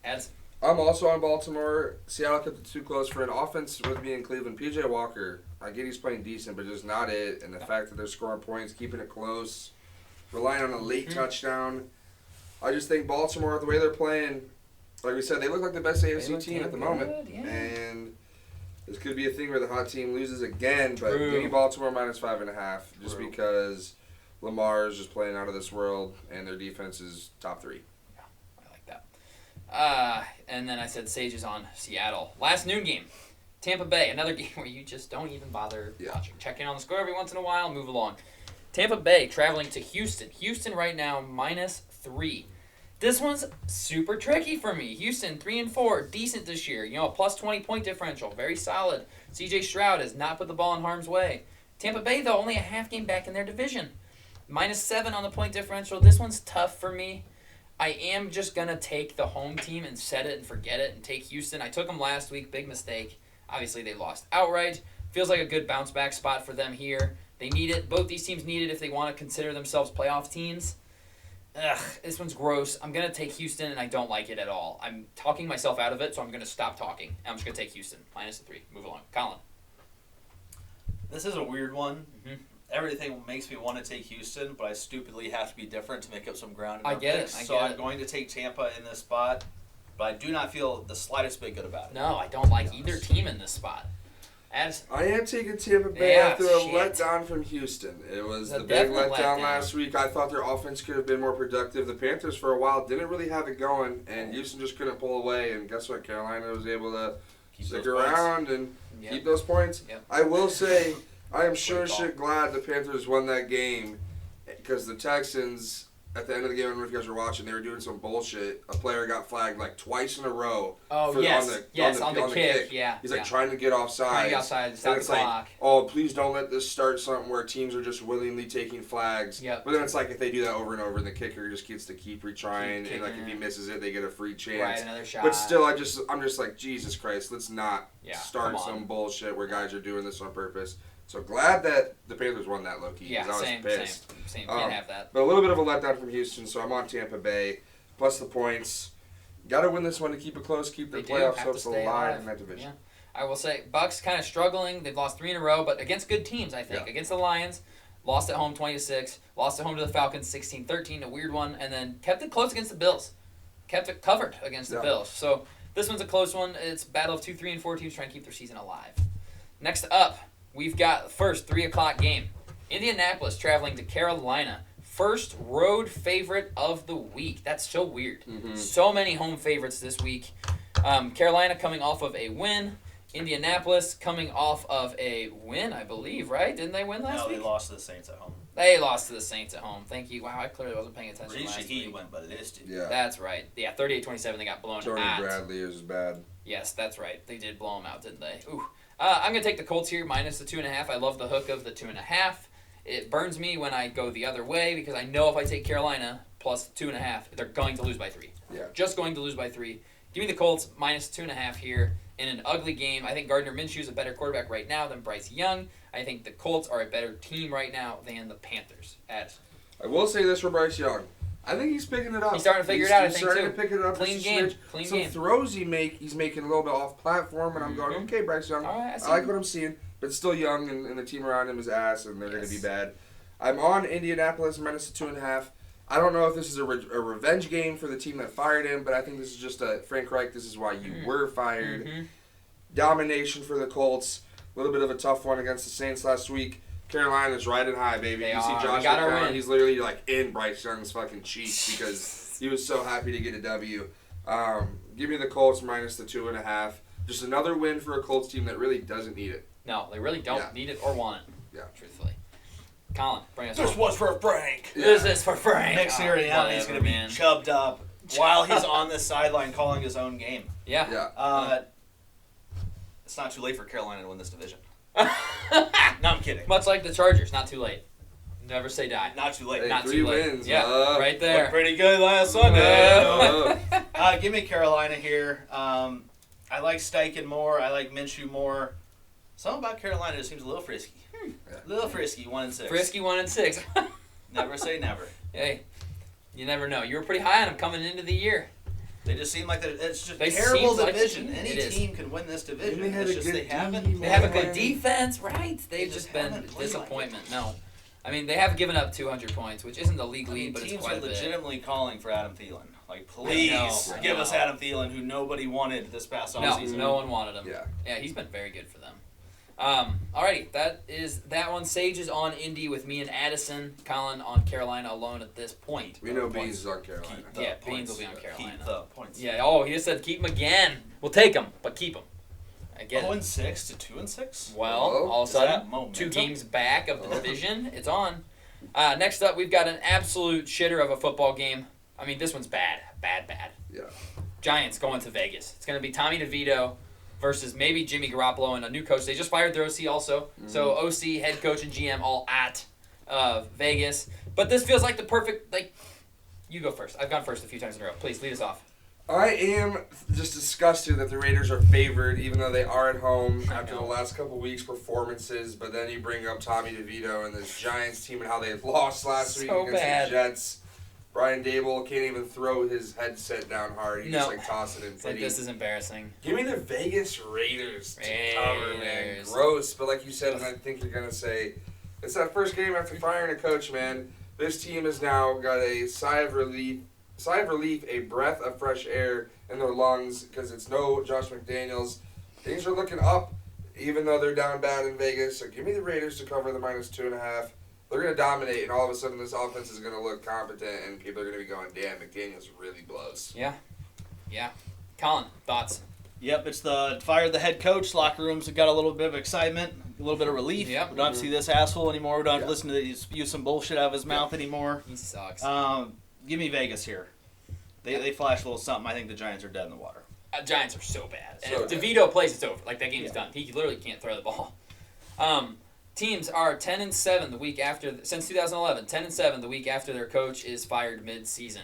Speaker 1: As
Speaker 3: I'm also on Baltimore. Seattle kept it too close for an offense with me in Cleveland. P.J. Walker, I get he's playing decent, but just not it, and the fact that they're scoring points, keeping it close, relying on a late touchdown. I just think Baltimore, the way they're playing, like we said, they look like the best AFC team at the moment, and this could be a thing where the hot team loses again, but give me Baltimore -5.5 just because Lamar is just playing out of this world and their defense is top 3.
Speaker 1: Yeah, I like that. And then I said Sage is on Seattle. Last noon game, Tampa Bay, another game where you just don't even bother watching. Check in on the score every once in a while, move along. Tampa Bay traveling to Houston. Houston right now -3. This one's super tricky for me. Houston, 3-4, decent this year. You know, a +20 point differential, very solid. C.J. Stroud has not put the ball in harm's way. Tampa Bay, though, only a half game back in their division. -7 on the point differential. This one's tough for me. I am just going to take the home team and set it and forget it and take Houston. I took them last week, big mistake. Obviously, they lost outright. Feels like a good bounce back spot for them here. They need it. Both these teams need it if they want to consider themselves playoff teams. Ugh, this one's gross. I'm going to take Houston, and I don't like it at all. I'm talking myself out of it, so I'm going to stop talking. I'm just going to take Houston. -3. Move along. Colin.
Speaker 2: This is a weird one.
Speaker 1: Mm-hmm.
Speaker 2: Everything makes me want to take Houston, but I stupidly have to be different to make up some ground in
Speaker 1: I
Speaker 2: our
Speaker 1: get
Speaker 2: picks.
Speaker 1: it.
Speaker 2: So I'm going to take Tampa in this spot, but I do not feel the slightest bit good about it.
Speaker 1: No, I don't like either team in this spot.
Speaker 3: I am taking Tampa Bay after a letdown from Houston. It was the big letdown last week. I thought their offense could have been more productive. The Panthers, for a while, didn't really have it going, and Houston just couldn't pull away. And guess what? Carolina was able to stick around and keep those points.
Speaker 1: Yep.
Speaker 3: I will say, I am sure shit glad the Panthers won that game because the Texans, at the end of the game, I don't know if you guys were watching, they were doing some bullshit. A player got flagged like twice in a row.
Speaker 1: Oh,
Speaker 3: on the kick.
Speaker 1: Yeah.
Speaker 3: He's like trying to get offside.
Speaker 1: Trying to get offside, stop the clock.
Speaker 3: Like, oh, please don't let this start something where teams are just willingly taking flags.
Speaker 1: Yep.
Speaker 3: But then it's like if they do that over and over, and the kicker just gets to keep retrying, and like if he misses it, they get a free chance.
Speaker 1: Right, another shot.
Speaker 3: But still, I'm just like, Jesus Christ, let's not start
Speaker 1: come on.
Speaker 3: some bullshit where guys are doing this on purpose. So glad that the Panthers won that low-key.
Speaker 1: Yeah,
Speaker 3: I was pissed.
Speaker 1: Same. Can't have that.
Speaker 3: But a little bit of a letdown from Houston, so I'm on Tampa Bay, plus the points. Got to win this one to keep it close, keep their playoff hopes alive in that division.
Speaker 1: Yeah. I will say, Bucks kind of struggling. They've lost 3 in a row, but against good teams, I think.
Speaker 3: Yeah.
Speaker 1: Against the Lions, lost at home 20-6, lost at home to the Falcons 16-13, a weird one, and then kept it close against the Bills. Kept it covered against the Bills. So this one's a close one. It's a battle of 2, 3, and 4 teams trying to keep their season alive. Next up, we've got the first 3 o'clock game. Indianapolis traveling to Carolina. First road favorite of the week. That's so weird. Mm-hmm. So many home favorites this week. Carolina coming off of a win. Indianapolis coming off of a win, I believe, right? Didn't they win last week?
Speaker 2: No, they lost to the Saints at home.
Speaker 1: They lost to the Saints at home. Thank you. Wow, I clearly wasn't paying attention last week.
Speaker 2: went ballistic.
Speaker 3: Yeah.
Speaker 1: That's right. Yeah, 38-27, they got blown out.
Speaker 3: Tony Bradley is bad.
Speaker 1: Yes, that's right. They did blow them out, didn't they? Ooh. I'm going to take the Colts here, minus the 2.5. I love the hook of the 2.5. It burns me when I go the other way because I know if I take Carolina plus 2.5, they're going to lose by 3.
Speaker 3: Yeah.
Speaker 1: Just going to lose by 3. Give me the Colts minus 2.5 here. in an ugly game. I think Gardner Minshew is a better quarterback right now than Bryce Young. I think the Colts are a better team right now than the Panthers.
Speaker 3: I will say this for Bryce Young. I think he's picking it up.
Speaker 1: He's starting to figure it out, I think,
Speaker 3: He's starting
Speaker 1: too.
Speaker 3: to pick it up.
Speaker 1: Clean
Speaker 3: just a
Speaker 1: game.
Speaker 3: smidge.
Speaker 1: Clean
Speaker 3: Some
Speaker 1: game.
Speaker 3: throws he's making a little bit off platform, and I'm going, okay, Bryce Young.
Speaker 1: All right,
Speaker 3: I
Speaker 1: see
Speaker 3: like
Speaker 1: him.
Speaker 3: what I'm seeing, but still young, and the team around him is ass, and they're going to be
Speaker 1: Yes.
Speaker 3: bad. I'm on Indianapolis minus the 2.5. I don't know if this is a revenge game for the team that fired him, but I think this is just a Frank Reich. This is why you were fired. Domination for the Colts. A little bit of a tough one against the Saints last week. Carolina's riding high, baby.
Speaker 1: They
Speaker 3: You see
Speaker 1: are.
Speaker 3: Josh
Speaker 1: We got our
Speaker 3: McCown,
Speaker 1: win.
Speaker 3: he's literally like in Bryce Young's fucking cheeks because he was so happy to get a W. Give me the Colts minus the 2.5. Just another win for a Colts team that really doesn't need it.
Speaker 1: No, they really don't
Speaker 3: Yeah.
Speaker 1: need it or want it.
Speaker 3: Yeah.
Speaker 1: Truthfully. Colin, bring us
Speaker 2: This
Speaker 1: home.
Speaker 2: was for Frank.
Speaker 3: Yeah.
Speaker 1: This is for Frank.
Speaker 2: Nick Sirianni is going to be
Speaker 1: man.
Speaker 2: chubbed up while he's on the sideline calling his own game.
Speaker 1: Yeah.
Speaker 3: Yeah.
Speaker 2: It's not too late for Carolina to win this division. No, I'm kidding.
Speaker 1: Much like the Chargers, not too late. Never say die.
Speaker 2: Not too late.
Speaker 3: Hey,
Speaker 1: Not
Speaker 3: 3
Speaker 1: too late.
Speaker 3: wins.
Speaker 1: Yeah, right
Speaker 2: Looked
Speaker 1: there.
Speaker 2: pretty good last Sunday.
Speaker 3: Uh,
Speaker 2: Give me Carolina here. I like Steichen more. I like Minshew more. Something about Carolina just seems a little frisky. A little frisky, 1-6.
Speaker 1: Frisky 1-6.
Speaker 2: Never say never.
Speaker 1: Hey, you never know. You were pretty high on them coming into the year.
Speaker 2: They just seem like it's just
Speaker 1: They
Speaker 2: a terrible
Speaker 1: seem like
Speaker 2: division.
Speaker 1: it
Speaker 2: Any
Speaker 1: is.
Speaker 2: team can win this division.
Speaker 3: They had
Speaker 2: It's
Speaker 3: a
Speaker 2: just
Speaker 3: good
Speaker 2: they haven't.
Speaker 3: team.
Speaker 1: They have a
Speaker 3: Man.
Speaker 1: good defense, right? They've
Speaker 2: They
Speaker 1: just
Speaker 2: just
Speaker 1: been
Speaker 2: haven't played
Speaker 1: disappointment.
Speaker 2: like
Speaker 1: No. I mean, they have given up 200 points, which isn't the league
Speaker 2: I
Speaker 1: lead,
Speaker 2: mean,
Speaker 1: but it's
Speaker 2: teams
Speaker 1: quite
Speaker 2: are
Speaker 1: a bit.
Speaker 2: legitimately calling for Adam Thielen. Like, please
Speaker 1: I
Speaker 2: give
Speaker 1: know.
Speaker 2: us Adam Thielen, who nobody wanted this past
Speaker 1: No,
Speaker 2: offseason.
Speaker 1: no one wanted him.
Speaker 3: Yeah.
Speaker 1: Yeah, he's been very good for them. Alrighty, that is that one. Sage is on Indy with me and Addison. Colin on Carolina alone at this point.
Speaker 3: we know
Speaker 2: Points.
Speaker 3: Beans is on Carolina.
Speaker 2: Keep the
Speaker 1: Yeah,
Speaker 2: points.
Speaker 1: Beans will be on Carolina.
Speaker 2: Keep the points.
Speaker 1: Yeah. Oh, he just said keep him again. We'll take him, but keep him. I get it.
Speaker 2: 0-6 to 2-6.
Speaker 1: Well,
Speaker 3: Hello?
Speaker 1: all of a
Speaker 2: Is that
Speaker 1: sudden,
Speaker 2: momentum?
Speaker 1: 2 games back of the division. It's on. Next up, we've got an absolute shitter of a football game. I mean, this one's bad. Bad.
Speaker 3: Yeah.
Speaker 1: Giants going to Vegas. It's going to be Tommy DeVito versus maybe Jimmy Garoppolo and a new coach. They just fired their OC also. So OC, head coach, and GM all at Vegas. But this feels like the perfect, you go first. I've gone first a few times in a row. Please, lead us off.
Speaker 3: I am just disgusted that the Raiders are favored, even though they are at home
Speaker 1: I
Speaker 3: after
Speaker 1: know.
Speaker 3: the last couple weeks' performances. But then you bring up Tommy DeVito and this Giants team and how they lost last week
Speaker 1: So
Speaker 3: against
Speaker 1: bad.
Speaker 3: the Jets. Brian Dable can't even throw his headset down hard. He
Speaker 1: No.
Speaker 3: just toss it in
Speaker 1: It's like,
Speaker 3: pity.
Speaker 1: this is embarrassing.
Speaker 3: Give me the Vegas Raiders to cover, man.
Speaker 1: Raiders.
Speaker 3: Gross, but like you said, and I think you're gonna say, it's that first game after firing a coach, man. This team has now got a sigh of relief, a breath of fresh air in their lungs because it's no Josh McDaniels. Things are looking up, even though they're down bad in Vegas. So give me the Raiders to cover the minus 2.5. They're gonna dominate, and all of a sudden this offense is gonna look competent, and people are gonna be going, "Damn, McDaniels really blows."
Speaker 1: Yeah. Colin, thoughts?
Speaker 2: Yep, it's the fired the head coach. Locker rooms have got a little bit of excitement, a little bit of relief.
Speaker 1: Yep.
Speaker 2: We don't have to see this asshole anymore. We don't have to
Speaker 3: Yeah.
Speaker 2: listen to these use some bullshit out of his mouth anymore.
Speaker 1: He sucks.
Speaker 2: Give me Vegas here. They flash a little something. I think the Giants are dead in the water.
Speaker 1: Giants are so bad. And
Speaker 3: So
Speaker 1: if
Speaker 3: bad.
Speaker 1: DeVito plays, it's over. Like, that game's
Speaker 2: Yeah.
Speaker 1: done. He literally can't throw the ball. Teams are 10-7 the week after, since 2011, 10-7 the week after their coach is fired mid-season.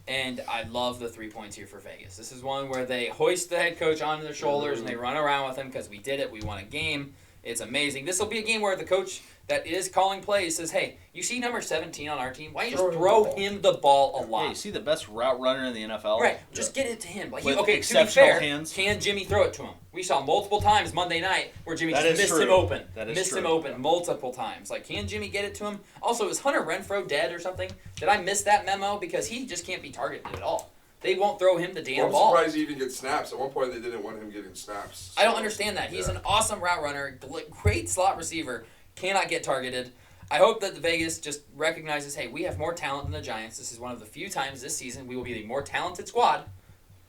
Speaker 1: And I love the 3 points here for Vegas. This is one where they hoist the head coach onto their shoulders and they run around with him because we did it. We won a game. It's amazing. This will be a game where the coach that is calling plays says, hey, you see number 17 on our team? Why don't you just throw him the ball a
Speaker 2: Hey,
Speaker 1: lot?
Speaker 2: you see the best route runner in the NFL?
Speaker 1: Right, just get it to him. Like,
Speaker 2: With
Speaker 1: okay, to be
Speaker 2: exceptional
Speaker 1: fair,
Speaker 2: hands.
Speaker 1: can Jimmy throw it to him? We saw multiple times Monday night where Jimmy
Speaker 2: That
Speaker 1: just
Speaker 2: is
Speaker 1: missed him
Speaker 2: true.
Speaker 1: open.
Speaker 2: That is
Speaker 1: missed him
Speaker 2: true.
Speaker 1: open multiple times. Like, can Jimmy get it to him? Also, is Hunter Renfrow dead or something? Did I miss that memo? Because he just can't be targeted at all. They won't throw him the damn
Speaker 3: I'm
Speaker 1: ball.
Speaker 3: surprised he even gets snaps. At one point, they didn't want him getting snaps.
Speaker 1: I don't understand that. He's
Speaker 3: Yeah.
Speaker 1: an awesome route runner, great slot receiver, cannot get targeted. I hope that the Vegas just recognizes, hey, we have more talent than the Giants. This is one of the few times this season we will be the more talented squad.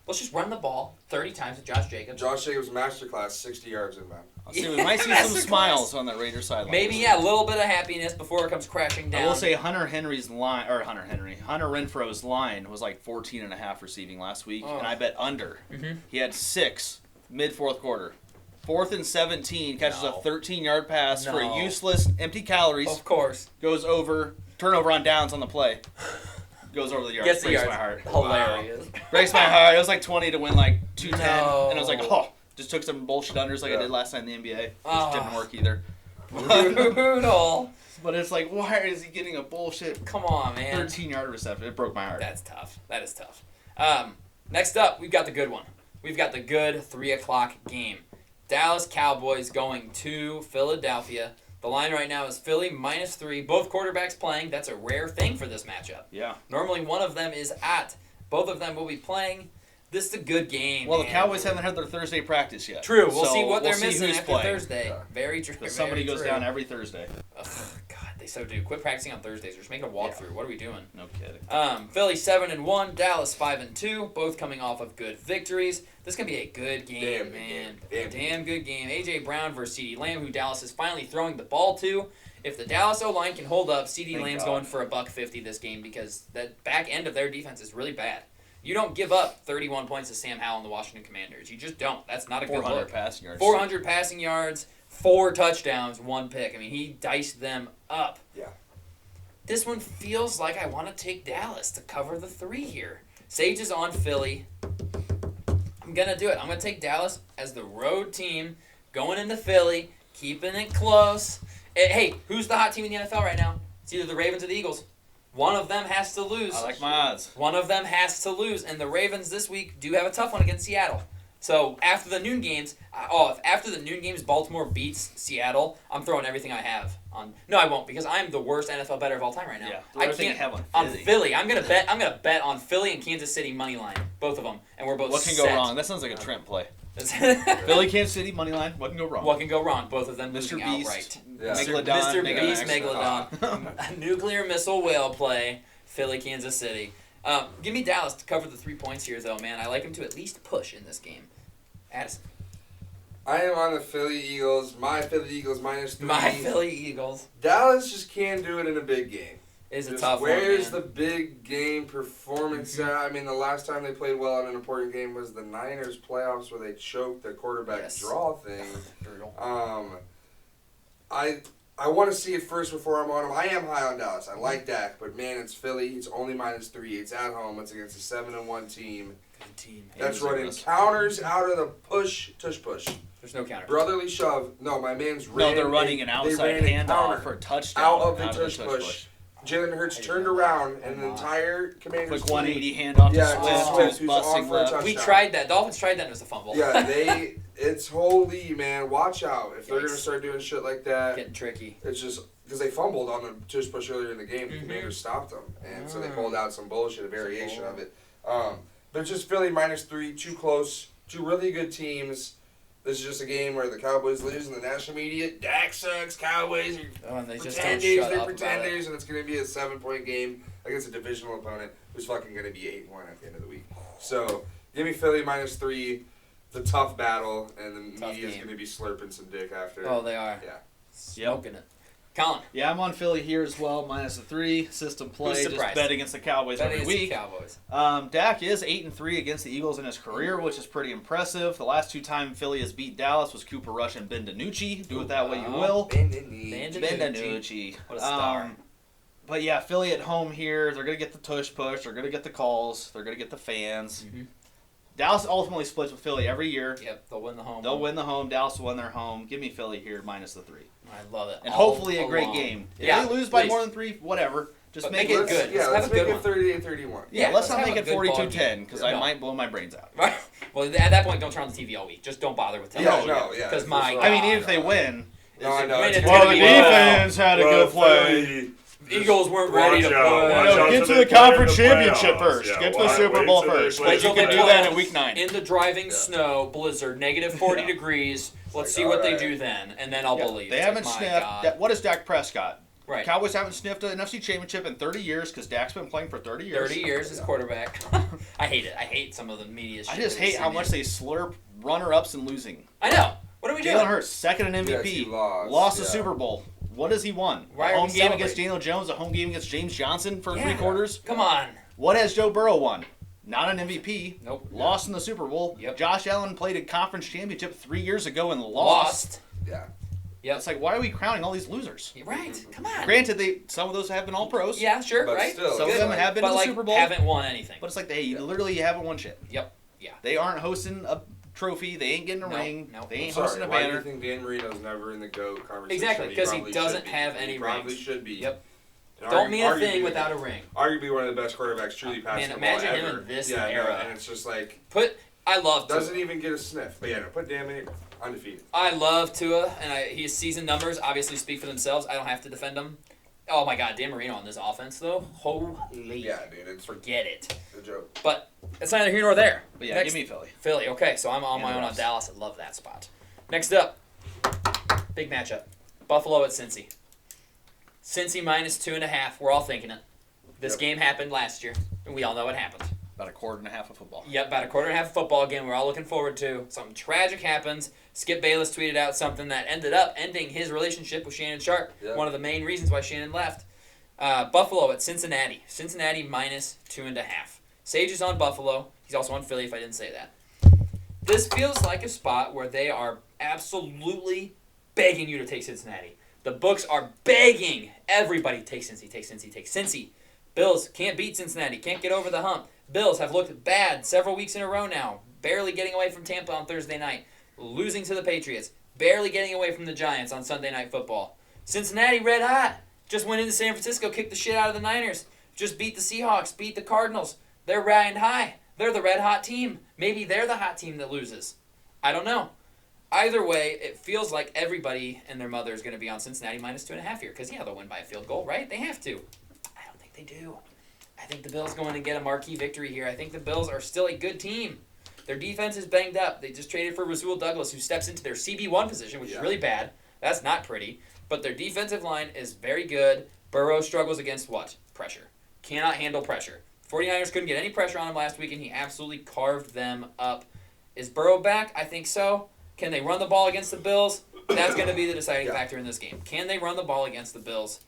Speaker 1: Let's just run the ball 30 times with Josh Jacobs.
Speaker 3: Josh Jacobs masterclass, 60 yards inbound.
Speaker 2: I'll see, we might see some
Speaker 1: Masterclass.
Speaker 2: smiles on that Raiders sideline.
Speaker 1: Maybe, yeah, a little bit of happiness before it comes crashing down.
Speaker 2: I will say Hunter Renfro's line was like 14.5 receiving last week,
Speaker 1: Oh.
Speaker 2: and I bet under.
Speaker 1: Mhm.
Speaker 2: He had 6 mid-fourth quarter. 4th and 17, catches
Speaker 1: No.
Speaker 2: a 13-yard pass for
Speaker 1: No.
Speaker 2: a useless, empty calories,
Speaker 1: Of course.
Speaker 2: goes over, turnover on downs on the play. Goes over the yards,
Speaker 1: Gets the
Speaker 2: breaks
Speaker 1: yards.
Speaker 2: my heart.
Speaker 1: Hilarious.
Speaker 2: Breaks my heart. It was like 20 to win like 210,
Speaker 1: No.
Speaker 2: and I was like, oh, Just took some bullshit unders like I did last night in the NBA. Which didn't work either.
Speaker 1: Brutal.
Speaker 2: But it's like, why is he getting a bullshit
Speaker 1: Come on, man.
Speaker 2: 13-yard reception? It broke my heart.
Speaker 1: That's tough. That is tough. Next up, we've got the good one. We've got the good 3 o'clock game. Dallas Cowboys going to Philadelphia. The line right now is Philly -3. Both quarterbacks playing. That's a rare thing for this matchup.
Speaker 2: Yeah.
Speaker 1: Normally one of them is at. Both of them will be playing. This is a good game.
Speaker 2: Well,
Speaker 1: man.
Speaker 2: the Cowboys haven't had their Thursday practice yet.
Speaker 1: True. We'll
Speaker 2: So
Speaker 1: see what they're
Speaker 2: we'll see
Speaker 1: missing
Speaker 2: who's
Speaker 1: after
Speaker 2: playing.
Speaker 1: Thursday.
Speaker 3: Yeah.
Speaker 1: Very true.
Speaker 2: Because somebody
Speaker 1: very
Speaker 2: goes
Speaker 1: true.
Speaker 2: down every Thursday.
Speaker 1: Ugh, God, they so do. Quit practicing on Thursdays. We're just making a walkthrough. What are we doing?
Speaker 2: No kidding.
Speaker 1: Philly 7-1, Dallas 5-2, both coming off of good victories. This is gonna be a good game,
Speaker 3: Damn good
Speaker 1: man.
Speaker 3: game.
Speaker 1: Damn good game. AJ Brown versus CeeDee Lamb, who Dallas is finally throwing the ball to. If the Dallas O-line can hold up, CeeDee
Speaker 2: Thank
Speaker 1: Lamb's
Speaker 2: God.
Speaker 1: going for $150 this game because that back end of their defense is really bad. You don't give up 31 points to Sam Howell and the Washington Commanders. You just don't. That's not a good
Speaker 2: 400
Speaker 1: look.
Speaker 2: passing yards.
Speaker 1: 400 passing yards, 4 touchdowns, 1 pick. I mean, he diced them up.
Speaker 3: Yeah.
Speaker 1: This one feels like I want to take Dallas to cover the 3 here. Sage is on Philly. I'm going to do it. I'm going to take Dallas as the road team, going into Philly, keeping it close. Hey, who's the hot team in the NFL right now? It's either the Ravens or the Eagles. One of them has to lose.
Speaker 2: I like my odds.
Speaker 1: One of them has to lose, and the Ravens this week do have a tough one against Seattle. So after the noon games, Baltimore beats Seattle, I'm throwing everything I have on. No, I won't, because I'm the worst NFL bettor of all time right now.
Speaker 2: Yeah,
Speaker 1: I
Speaker 2: everything
Speaker 1: can't
Speaker 2: you have on
Speaker 1: on
Speaker 2: Philly.
Speaker 1: Philly. I'm gonna bet on Philly and Kansas City money line, both of them, and we're both.
Speaker 2: What can
Speaker 1: set.
Speaker 2: go wrong? That sounds like a Trent play.
Speaker 1: what
Speaker 2: Philly, Kansas City, money line. What can go wrong?
Speaker 1: can go wrong? Both of them
Speaker 2: Mr.
Speaker 1: losing
Speaker 2: Beast,
Speaker 1: outright.
Speaker 3: Yeah.
Speaker 2: Megalodon,
Speaker 1: Mr. Beast,
Speaker 2: Megamax.
Speaker 1: Megalodon, a nuclear missile whale play. Philly, Kansas City. Give me Dallas to cover the 3 points here, though, man. I like him to at least push in this game. Addison.
Speaker 3: I am on the Philly Eagles. My Philly Eagles -3.
Speaker 1: My Philly Eagles
Speaker 3: Dallas just can't do it in a big game.
Speaker 1: is a
Speaker 3: Just
Speaker 1: tough one,
Speaker 3: where's
Speaker 1: man.
Speaker 3: the big game performance at? I mean, the last time they played well in an important game was the Niners playoffs where they choked the quarterback
Speaker 1: Yes.
Speaker 3: draw thing.
Speaker 1: Brutal.
Speaker 3: I want to see it first before I'm on them. I am high on Dallas. I like Dak, but man, it's Philly. It's only -3. It's at home. It's against a 7-1 team.
Speaker 1: Good team.
Speaker 3: That's
Speaker 2: Haters
Speaker 3: running
Speaker 2: of us.
Speaker 3: counters out of the push.
Speaker 1: There's no counter.
Speaker 3: Brotherly shove. No, my man's
Speaker 2: No,
Speaker 3: ran.
Speaker 2: they're running an
Speaker 3: they
Speaker 2: outside
Speaker 3: ran a
Speaker 2: handoff
Speaker 3: counter
Speaker 2: for a touchdown.
Speaker 3: out of the tush push. Jalen Hurts
Speaker 1: I didn't
Speaker 3: turned
Speaker 1: know that.
Speaker 3: around, and the
Speaker 1: Wow.
Speaker 3: entire Commanders
Speaker 2: Quick
Speaker 3: team-
Speaker 2: 180 handoff to
Speaker 3: Yeah,
Speaker 2: Swift,
Speaker 1: to
Speaker 3: Swift,
Speaker 2: who's
Speaker 3: who's
Speaker 2: busting
Speaker 3: on for a
Speaker 2: left.
Speaker 3: touchdown.
Speaker 1: We tried that. Dolphins tried that and it was a fumble.
Speaker 3: Yeah, it's holy, man. Watch out. If they're going to
Speaker 1: Yikes.
Speaker 3: start doing shit like that,
Speaker 1: Getting tricky.
Speaker 3: it's just because they fumbled on the tush push earlier in the game. The
Speaker 1: Mhm.
Speaker 3: Commanders stopped them, and so they
Speaker 1: Mm.
Speaker 3: pulled out some bullshit, a variation
Speaker 1: bull.
Speaker 3: of it. But just Philly -3, too close. Two really good teams. This is just a game where the Cowboys lose in the national media. Dak sucks. Cowboys are
Speaker 1: Oh, and they just don't
Speaker 3: pretenders.
Speaker 1: shut
Speaker 3: They're
Speaker 1: up about it.
Speaker 3: pretenders, and it's going to be a 7-point game against a divisional opponent who's fucking going to be 8-1 at the end of the week. So give me Philly -3, the tough battle, and the
Speaker 1: Tough
Speaker 3: media's
Speaker 1: game.
Speaker 3: going to be slurping some dick after.
Speaker 1: Oh, they are.
Speaker 3: Yeah.
Speaker 1: Smoking it. Colin.
Speaker 2: Yeah, I'm on Philly here as well, -3. System play,
Speaker 1: Who's
Speaker 2: just
Speaker 1: surprised?
Speaker 2: bet against the Cowboys
Speaker 1: That
Speaker 2: every
Speaker 1: is the
Speaker 2: week.
Speaker 1: Cowboys.
Speaker 2: Dak is 8-3 against the Eagles in his career, which is pretty impressive. The last 2 times Philly has beat Dallas was Cooper Rush and Ben DiNucci. Do it that way you
Speaker 1: Wow.
Speaker 2: will.
Speaker 3: Bend the knee.
Speaker 1: Bend
Speaker 2: Ben
Speaker 1: DiNucci.
Speaker 2: DiNucci.
Speaker 1: What a star.
Speaker 2: But yeah, Philly at home here. They're going to get the tush push. They're going to get the calls. They're going to get the fans.
Speaker 1: Mhm.
Speaker 2: Dallas ultimately splits with Philly every year.
Speaker 1: Yep, they'll win the home.
Speaker 2: They'll win the home. Dallas will win their home. Give me Philly here -3.
Speaker 1: I love it.
Speaker 2: And
Speaker 1: All
Speaker 2: hopefully a great
Speaker 1: along.
Speaker 2: game. If
Speaker 1: Yeah,
Speaker 2: they lose by
Speaker 1: please.
Speaker 2: more than 3, whatever. Just
Speaker 1: But
Speaker 2: make
Speaker 1: make
Speaker 2: it
Speaker 1: it good.
Speaker 3: Yeah,
Speaker 1: Let's
Speaker 3: let's
Speaker 1: have a
Speaker 3: make
Speaker 1: good
Speaker 3: it
Speaker 1: one.
Speaker 3: 38-31.
Speaker 2: Yeah, let's not
Speaker 1: have
Speaker 2: make
Speaker 1: a
Speaker 2: it
Speaker 1: good ball
Speaker 2: 42-10
Speaker 1: game.
Speaker 2: because
Speaker 1: No.
Speaker 2: I might blow my brains out.
Speaker 1: Right. Well, at that point, don't turn on the TV all week. Just don't bother with
Speaker 3: Yeah,
Speaker 1: television.
Speaker 3: no, yeah.
Speaker 1: Because my
Speaker 2: I mean,
Speaker 1: God.
Speaker 2: even if they win,
Speaker 3: No, I know.
Speaker 1: Win
Speaker 3: it's
Speaker 1: it
Speaker 3: gonna
Speaker 1: to
Speaker 3: be
Speaker 1: the
Speaker 3: well.
Speaker 2: defense had a good play.
Speaker 3: Philly,
Speaker 1: Eagles weren't ready to
Speaker 3: Watch out,
Speaker 1: play.
Speaker 3: watch
Speaker 2: No,
Speaker 3: out
Speaker 2: get
Speaker 3: till
Speaker 2: to
Speaker 3: they
Speaker 2: the
Speaker 3: play in
Speaker 2: conference
Speaker 3: the
Speaker 2: championship
Speaker 3: playoffs.
Speaker 2: first.
Speaker 3: Yeah,
Speaker 2: Get to the
Speaker 3: wait
Speaker 2: Super Bowl
Speaker 3: till they
Speaker 2: first.
Speaker 3: play
Speaker 1: Wait
Speaker 2: You
Speaker 1: till
Speaker 2: can
Speaker 1: they
Speaker 2: do
Speaker 1: play
Speaker 2: that in week 9.
Speaker 1: In the driving snow, blizzard, -40
Speaker 2: Yeah.
Speaker 1: degrees. Let's
Speaker 3: like,
Speaker 1: see what they
Speaker 3: alright.
Speaker 1: do then, and then I'll
Speaker 2: Yeah,
Speaker 1: believe.
Speaker 2: they
Speaker 1: It's
Speaker 2: haven't
Speaker 1: like, my
Speaker 2: sniffed.
Speaker 1: God.
Speaker 2: What is Dak Prescott?
Speaker 1: Right.
Speaker 2: Cowboys haven't sniffed an NFC championship in 30 years because Dak's been playing for 30 years.
Speaker 1: 30 years as quarterback. I hate it. I hate some of the media shit.
Speaker 2: I just
Speaker 1: that we
Speaker 2: hate
Speaker 1: see,
Speaker 2: how
Speaker 1: man.
Speaker 2: much they slurp runner-ups and losing.
Speaker 1: I know. What are we doing?
Speaker 2: Jalen Hurts, second in MVP,
Speaker 3: Yes, he lost,
Speaker 2: lost the
Speaker 3: yeah.
Speaker 2: Super Bowl. What has he won?
Speaker 1: Why
Speaker 2: A
Speaker 1: are
Speaker 2: home
Speaker 1: we
Speaker 2: game against
Speaker 1: celebrating?
Speaker 2: Daniel Jones, a home game against James Johnson for
Speaker 1: Yeah.
Speaker 2: 3 quarters.
Speaker 1: Come on.
Speaker 2: What has Joe Burrow won? Not an MVP.
Speaker 1: Nope.
Speaker 2: Lost in the Super Bowl.
Speaker 1: Yep.
Speaker 2: Josh Allen played a conference championship 3 years ago and lost.
Speaker 1: Lost.
Speaker 3: Yeah.
Speaker 1: Yep.
Speaker 2: It's like, why are we crowning all these losers?
Speaker 1: You're right. Come on.
Speaker 2: Granted, some of those have been all pros.
Speaker 1: Yeah, sure,
Speaker 3: But
Speaker 1: right?
Speaker 3: still,
Speaker 2: Some of
Speaker 1: Good.
Speaker 2: them have been
Speaker 1: but
Speaker 2: to the
Speaker 1: like,
Speaker 2: Super Bowl.
Speaker 1: haven't won anything.
Speaker 2: But it's like, hey, literally you haven't won shit.
Speaker 1: Yep. Yeah.
Speaker 2: They aren't hosting a trophy. They ain't getting a ring.
Speaker 1: Nope.
Speaker 2: They ain't
Speaker 3: Sorry,
Speaker 2: hosting a
Speaker 3: why do
Speaker 2: banner.
Speaker 3: you think Dan Marino's never in the GOAT conversation?
Speaker 1: Exactly, because he
Speaker 3: probably
Speaker 1: doesn't
Speaker 3: should be.
Speaker 1: have any
Speaker 3: He probably
Speaker 1: rings.
Speaker 3: should be.
Speaker 1: Yep.
Speaker 3: And
Speaker 1: Don't mean a
Speaker 3: arguably-
Speaker 1: thing without a ring.
Speaker 3: Arguably one of the best quarterbacks truly passing the ball
Speaker 1: imagine him
Speaker 3: ever.
Speaker 1: in this
Speaker 3: yeah,
Speaker 1: era.
Speaker 3: No, and it's just like
Speaker 1: I love Tua.
Speaker 3: doesn't even get a sniff. But yeah, no, put Dan Marino undefeated.
Speaker 1: I love Tua, and his season numbers obviously speak for themselves. I don't have to defend him. Oh my God, Dan Marino on this offense though, holy,
Speaker 3: Yeah, dude, it's
Speaker 1: forget it.
Speaker 3: a joke.
Speaker 1: But it's neither here nor there.
Speaker 2: But yeah,
Speaker 1: Next,
Speaker 2: give me Philly.
Speaker 1: Philly. Okay, so I'm on
Speaker 2: And
Speaker 1: my
Speaker 2: the
Speaker 1: own on
Speaker 2: refs.
Speaker 1: Dallas. I love that spot. Next up, big matchup, Buffalo at Cincy. Cincy minus 2.5. We're all thinking it. This
Speaker 3: Yep.
Speaker 1: game happened last year, and we all know what happened.
Speaker 2: About a quarter and a half of football.
Speaker 1: Yep, about a quarter and a half of football again. We're all looking forward to. Something tragic happens. Skip Bayless tweeted out something that ended up ending his relationship with Shannon Sharp.
Speaker 3: Yep.
Speaker 1: One of the main reasons why Shannon left. Buffalo at Cincinnati. Cincinnati minus 2.5. Sage is on Buffalo. He's also on Philly, if I didn't say that. This feels like a spot where they are absolutely begging you to take Cincinnati. The books are begging everybody take Cincy, take Cincy, take Cincy. Bills can't beat Cincinnati, can't get over the hump. Bills have looked bad several weeks in a row now, barely getting away from Tampa on Thursday night, losing to the Patriots, barely getting away from the Giants on Sunday Night Football. Cincinnati red hot, just went into San Francisco, kicked the shit out of the Niners, just beat the Seahawks, beat the Cardinals. They're riding high. They're the red hot team. Maybe they're the hot team that loses. I don't know. Either way, it feels like everybody and their mother is going to be on Cincinnati minus 2.5 here. Because, yeah, they'll win by a field goal, right? They have to. I don't think they do. I think the Bills going to get a marquee victory here. I think the Bills are still a good team. Their defense is banged up. They just traded for Rasul Douglas, who steps into their CB1 position, which is really bad. That's not pretty. But their defensive line is very good. Burrow struggles against what? Pressure. Cannot handle pressure. 49ers couldn't get any pressure on him last week, and he absolutely carved them up. Is Burrow back? I think so. Can they run the ball against the Bills? That's going to be the deciding factor in this game. Can they run the ball against the Bills?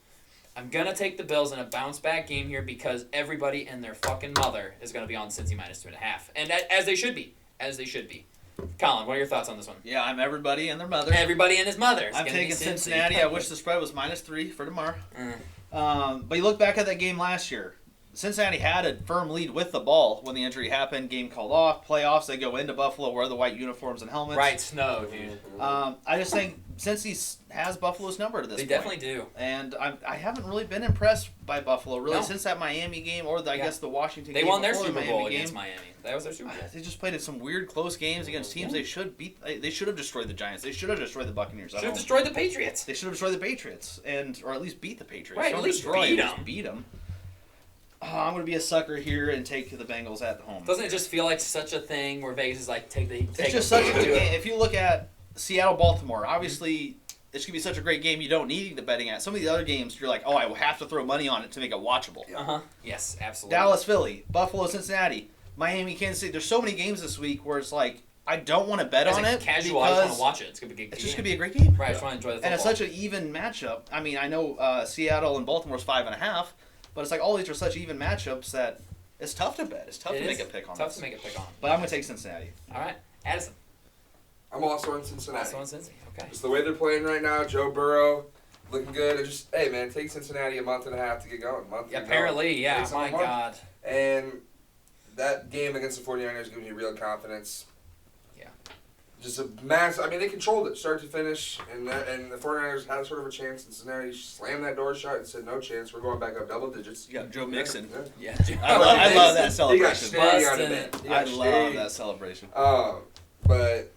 Speaker 1: I'm going to take the Bills in a bounce-back game here because everybody and their fucking mother is going to be on Cincy minus 2.5. And as they should be. As they should be. Colin, what are your thoughts on this one?
Speaker 2: Yeah, I'm everybody and their mother.
Speaker 1: Everybody and his mother.
Speaker 2: I'm taking Cincinnati. I wish the spread was -3 for tomorrow. But you look back at that game last year. Cincinnati had a firm lead with the ball when the injury happened. Game called off. Playoffs, they go into Buffalo, wear the white uniforms and helmets.
Speaker 1: Right, snow, dude.
Speaker 2: I just think Cincy has Buffalo's number to this point.
Speaker 1: They definitely do.
Speaker 2: And I haven't really been impressed by Buffalo, really,
Speaker 1: No.
Speaker 2: since that Miami game or, I guess, the Washington game.
Speaker 1: They won their
Speaker 2: before the
Speaker 1: Super Bowl
Speaker 2: Miami
Speaker 1: against
Speaker 2: game.
Speaker 1: Miami. That was their Super Bowl.
Speaker 2: They just played in some weird close games against teams they should beat. They should have destroyed the Giants. They should have destroyed the Buccaneers.
Speaker 1: Should have destroyed the Patriots.
Speaker 2: They should have destroyed the Patriots, or at least beat the Patriots.
Speaker 1: Right,
Speaker 2: Don't
Speaker 1: at least
Speaker 2: destroy
Speaker 1: beat
Speaker 2: them. Just
Speaker 1: them.
Speaker 2: beat them. I'm going to be a sucker here and take the Bengals at home.
Speaker 1: Doesn't it just feel like such a thing where Vegas is like,
Speaker 2: It's just such a good game. If you look at Seattle-Baltimore, obviously it's going to be such a great game you don't need the betting at. Some of the other games, you're like, oh, I will have to throw money on it to make it watchable.
Speaker 1: Uh-huh. Yes, absolutely.
Speaker 2: Dallas-Philly, Buffalo-Cincinnati, Miami-Kansas City. There's so many games this week where it's like, I don't want to bet on it
Speaker 1: casual, I just want to watch it. It's going to be a good game.
Speaker 2: It's just going to be a great game.
Speaker 1: Right, I just want to enjoy the football.
Speaker 2: And it's such an even matchup. I mean, I know Seattle and Baltimore's 5.5, but it's like all these are such even matchups that it's tough to bet. It's tough to make a pick on
Speaker 1: Tough
Speaker 2: this.
Speaker 1: to make a pick on.
Speaker 2: But I'm going to take Cincinnati.
Speaker 1: All right. Addison.
Speaker 3: I'm also in Cincinnati.
Speaker 1: Also in Cincy. Okay.
Speaker 3: Just the way they're playing right now, Joe Burrow looking good. And just, hey, man, take Cincinnati a month and a half to get going.
Speaker 1: Apparently, yeah. My God.
Speaker 3: And that game against the 49ers gives me real confidence.
Speaker 1: Yeah.
Speaker 3: Just a mass. I mean, they controlled it start to finish, and the 49ers had sort of a chance. And Cincinnati slammed that door shut and said, no chance. We're going back up double digits.
Speaker 2: You got Joe Mixon.
Speaker 1: Yeah.
Speaker 2: I love that
Speaker 3: He got
Speaker 2: celebration.
Speaker 3: steady on
Speaker 1: Bustin'
Speaker 3: the
Speaker 1: it.
Speaker 3: bench. He
Speaker 2: I
Speaker 3: got
Speaker 2: love
Speaker 3: steady.
Speaker 2: that celebration.
Speaker 3: But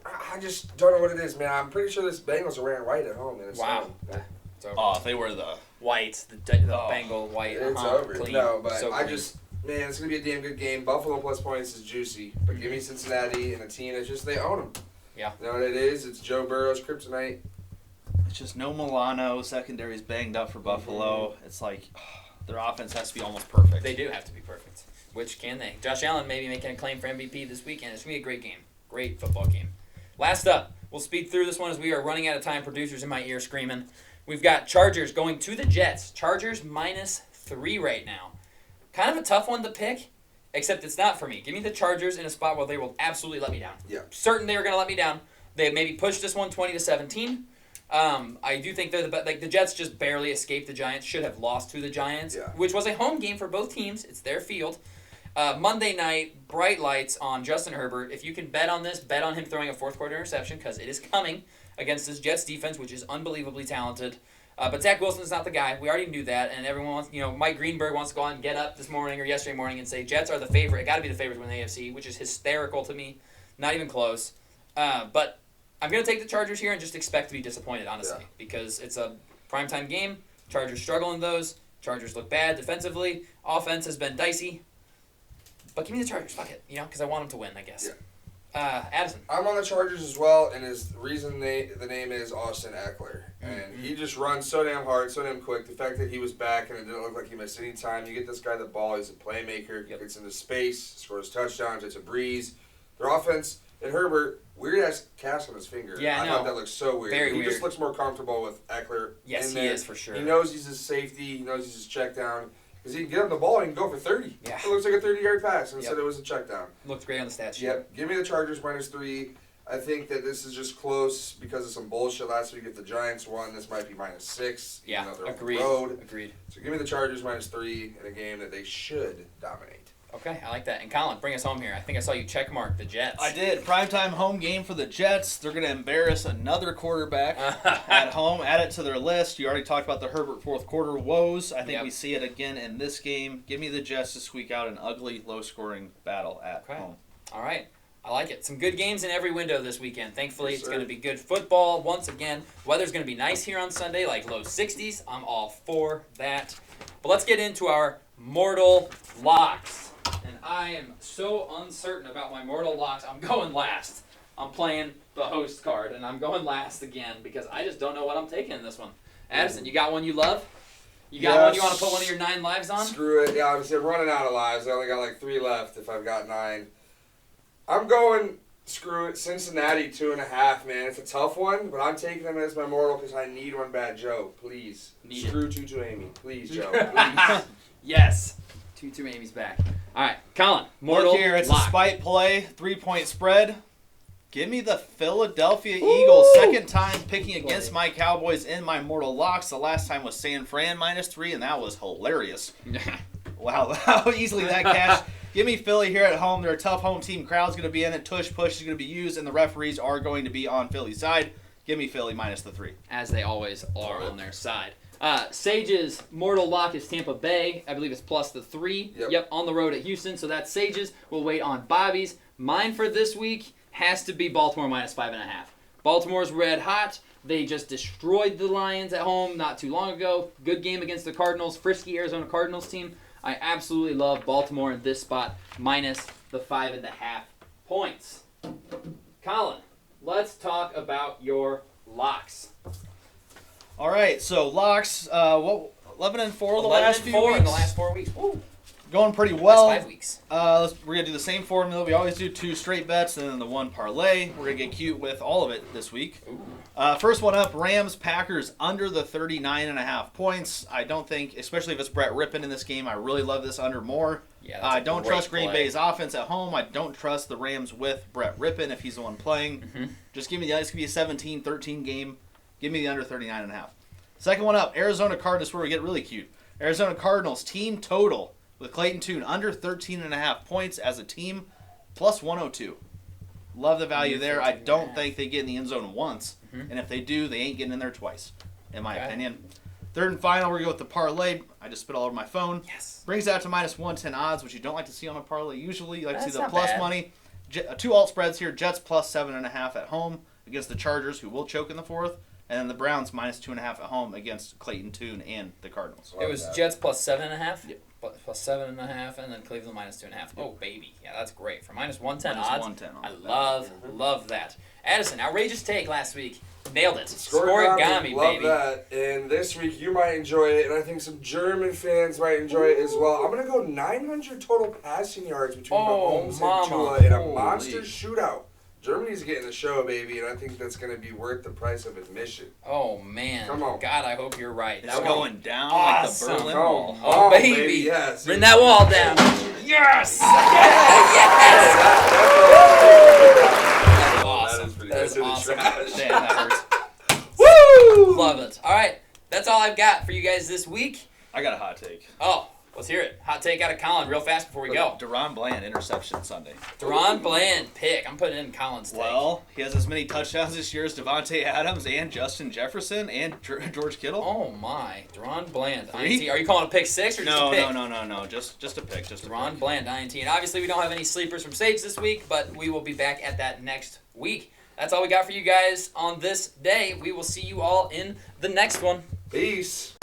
Speaker 3: I just don't know what it is, man. I'm pretty sure this Bengals are wearing white at home. And it's
Speaker 1: Wow.
Speaker 3: over.
Speaker 1: It's over.
Speaker 2: Oh, if they were the...
Speaker 1: White, the Bengal white.
Speaker 3: It's over.
Speaker 1: Clean.
Speaker 3: No, but
Speaker 1: So
Speaker 3: I
Speaker 1: clean.
Speaker 3: just, man, it's going to be a damn good game. Buffalo plus points is juicy. But give me Cincinnati and a team that's just, they own them.
Speaker 1: Yeah.
Speaker 3: You know what it is? It's Joe Burrow's kryptonite.
Speaker 2: It's just no Milano. Secondary's banged up for Buffalo. It's like their offense has to be almost perfect.
Speaker 1: They do have to be perfect. Which can they? Josh Allen maybe making a claim for MVP this weekend. It's going to be a great game. Great football game. Last up, we'll speed through this one as we are running out of time. Producers in my ear screaming. We've got Chargers going to the Jets. Chargers -3 right now. Kind of a tough one to pick, except it's not for me. Give me the Chargers in a spot where they will absolutely let me down.
Speaker 3: Yeah.
Speaker 1: Certain they are going to let me down. They maybe pushed this one 20-17. I do think they're the Jets just barely escaped the Giants. Should have lost to the Giants,
Speaker 3: Yeah.
Speaker 1: which was a home game for both teams. It's their field. Monday night, bright lights on Justin Herbert. If you can bet on this, bet on him throwing a fourth quarter interception because it is coming against this Jets defense, which is unbelievably talented. But Zach Wilson's not the guy. We already knew that, and everyone wants, Mike Greenberg wants to go on and get up this morning or yesterday morning and say Jets are the favorite. Got to be the favorite to win the AFC, which is hysterical to me. Not even close. But I'm going to take the Chargers here and just expect to be disappointed, honestly, because it's a primetime game. Chargers struggle in those. Chargers look bad defensively. Offense has been dicey. But give me the Chargers, fuck it, because I want them to win, I guess.
Speaker 3: Yeah.
Speaker 1: Addison.
Speaker 3: I'm on the Chargers as well, and his reason the name is Austin Eckler. And he just runs so damn hard, so damn quick. The fact that he was back and it didn't look like he missed any time. You get this guy the ball, he's a playmaker, gets into space, scores touchdowns, it's a breeze. Their offense, and Herbert, weird-ass cast on his finger.
Speaker 1: Yeah, I know.
Speaker 3: thought that looked so weird.
Speaker 1: Very
Speaker 3: he
Speaker 1: weird.
Speaker 3: just looks more comfortable with Eckler.
Speaker 1: Yes,
Speaker 3: in
Speaker 1: he
Speaker 3: there.
Speaker 1: is for sure.
Speaker 3: He knows he's his safety. He knows he's his check down. Because he can get him the ball and he can go for 30.
Speaker 1: Yeah.
Speaker 3: It looks like a 30-yard pass. Instead it was a check down.
Speaker 1: Looked great on the stat sheet.
Speaker 3: Yep. Give me the Chargers -3. I think that this is just close because of some bullshit last week. If the Giants won, this might be -6.
Speaker 1: Yeah,
Speaker 3: even though they're
Speaker 1: agreed.
Speaker 3: on the road.
Speaker 1: Agreed.
Speaker 3: So give me the Chargers -3 in a game that they should dominate.
Speaker 1: Okay, I like that. And Colin, bring us home here. I think I saw you checkmark the Jets.
Speaker 2: I did. Primetime home game for the Jets. They're going to embarrass another quarterback at home. Add it to their list. You already talked about the Herbert fourth quarter woes. I think we see it again in this game. Give me the Jets to squeak out an ugly, low-scoring battle at home.
Speaker 1: All right. I like it. Some good games in every window this weekend. Thankfully,
Speaker 3: Yes,
Speaker 1: it's going to be good football once again. Weather's going to be nice here on Sunday, like low 60s. I'm all for that. But let's get into our mortal locks. And I am so uncertain about my mortal locks. I'm going last. I'm playing the host card, and I'm going last again because I just don't know what I'm taking in this one. Addison, you got one you love? You got one you want to put one of your 9 lives on?
Speaker 3: Screw it. Yeah, I'm running out of lives. I only got like 3 left if I've got 9. I'm going, screw it, Cincinnati 2.5, man. It's a tough one, but I'm taking them as my mortal because I need one bad Joe. Please. Screw Tutu Amy. Please, Joe. Please.
Speaker 1: Yes. Tutu Amy's back. All right, Colin, mortal
Speaker 2: Look here, it's
Speaker 1: lock.
Speaker 2: a spite play, 3-point spread. Give me the Philadelphia Eagles. Second time picking against my Cowboys in my mortal locks. The last time was San Fran -3, and that was hilarious. Wow, how easily that cashed. Give me Philly here at home. They're a tough home team. Crowd's going to be in it. Tush push is going to be used, and the referees are going to be on Philly's side. Give me Philly -3.
Speaker 1: As they always are on their side. Sage's mortal lock is Tampa Bay. I believe it's +3. Yep, on the road at Houston. So that's Sage's. We'll wait on Bobby's. Mine for this week has to be Baltimore -5.5. Baltimore's red hot. They just destroyed the Lions at home not too long ago. Good game against the Cardinals. Frisky Arizona Cardinals team. I absolutely love Baltimore in this spot -5.5 points. Colin, let's talk about your locks.
Speaker 2: All right, so locks, 11-4 the last few
Speaker 1: 11-4
Speaker 2: weeks.
Speaker 1: in the last 4 weeks. Woo.
Speaker 2: Going pretty well.
Speaker 1: That's 5 weeks.
Speaker 2: We're going to do the same formula. We always do 2 straight bets and then the 1 parlay. We're going to get cute with all of it this week. First one up, Rams-Packers under the 39.5 points. I don't think, especially if it's Brett Rippon in this game, I really love this under more.
Speaker 1: Yeah,
Speaker 2: I don't trust Green
Speaker 1: play.
Speaker 2: Bay's offense at home. I don't trust the Rams with Brett Rippon if he's the one playing. Just give me the, it's going to be a 17-13 game. Give me the under 39.5. Second one up, Arizona Cardinals, where we get really cute. Arizona Cardinals team total with Clayton Tune under 13.5 points as a team, +102. Love the value there. I don't think they get in the end zone once, and if they do, they ain't getting in there twice, in my opinion. Third and final, we're going to go with the parlay. I just spit all over my phone.
Speaker 1: Yes.
Speaker 2: Brings it out to -110 odds, which you don't like to see on a parlay. Usually, you like to see the
Speaker 1: That's
Speaker 2: plus
Speaker 1: not bad.
Speaker 2: money. 2 alt spreads here. Jets +7.5 at home against the Chargers, who will choke in the fourth. And then the Browns -2.5 at home against Clayton Tune and the Cardinals.
Speaker 1: It was Jets +7.5? Yep. +7.5, and then Cleveland -2.5. Oh, baby. Yeah, that's great. For -110 odds.
Speaker 2: -110
Speaker 1: I love that. Addison, outrageous take last week. Nailed it. Scorigami,
Speaker 3: love
Speaker 1: baby.
Speaker 3: that. And this week you might enjoy it, and I think some German fans might enjoy it as well. I'm going to go 900 total passing yards between Mahomes and Tua in a monster shootout. Germany's getting the show, baby, and I think that's going to be worth the price of admission.
Speaker 1: Oh, man.
Speaker 3: Come on.
Speaker 1: God, I hope you're right.
Speaker 2: It's going down like the
Speaker 1: awesome.
Speaker 2: Berlin Wall.
Speaker 1: Oh, baby.
Speaker 3: Yes.
Speaker 1: Bring that wall down. Yes! That's awesome. That is awesome.
Speaker 2: Damn, that hurts.
Speaker 1: Woo! Love it. All right. That's all I've got for you guys this week.
Speaker 2: I got a hot take.
Speaker 1: Oh, Let's hear it. Hot take out of Colin real fast before we go.
Speaker 2: Deron Bland, interception Sunday.
Speaker 1: Deron Bland pick. I'm putting it in Colin's take.
Speaker 2: Well, he has as many touchdowns this year as Devontae Adams and Justin Jefferson and George Kittle.
Speaker 1: Oh my. Deron Bland.
Speaker 2: Three?
Speaker 1: INT. Are you calling a pick 6 or just a pick?
Speaker 2: No. Just a pick.
Speaker 1: Deron Bland, INT. And obviously we don't have any sleepers from Sage this week, but we will be back at that next week. That's all we got for you guys on this day. We will see you all in the next one.
Speaker 3: Peace.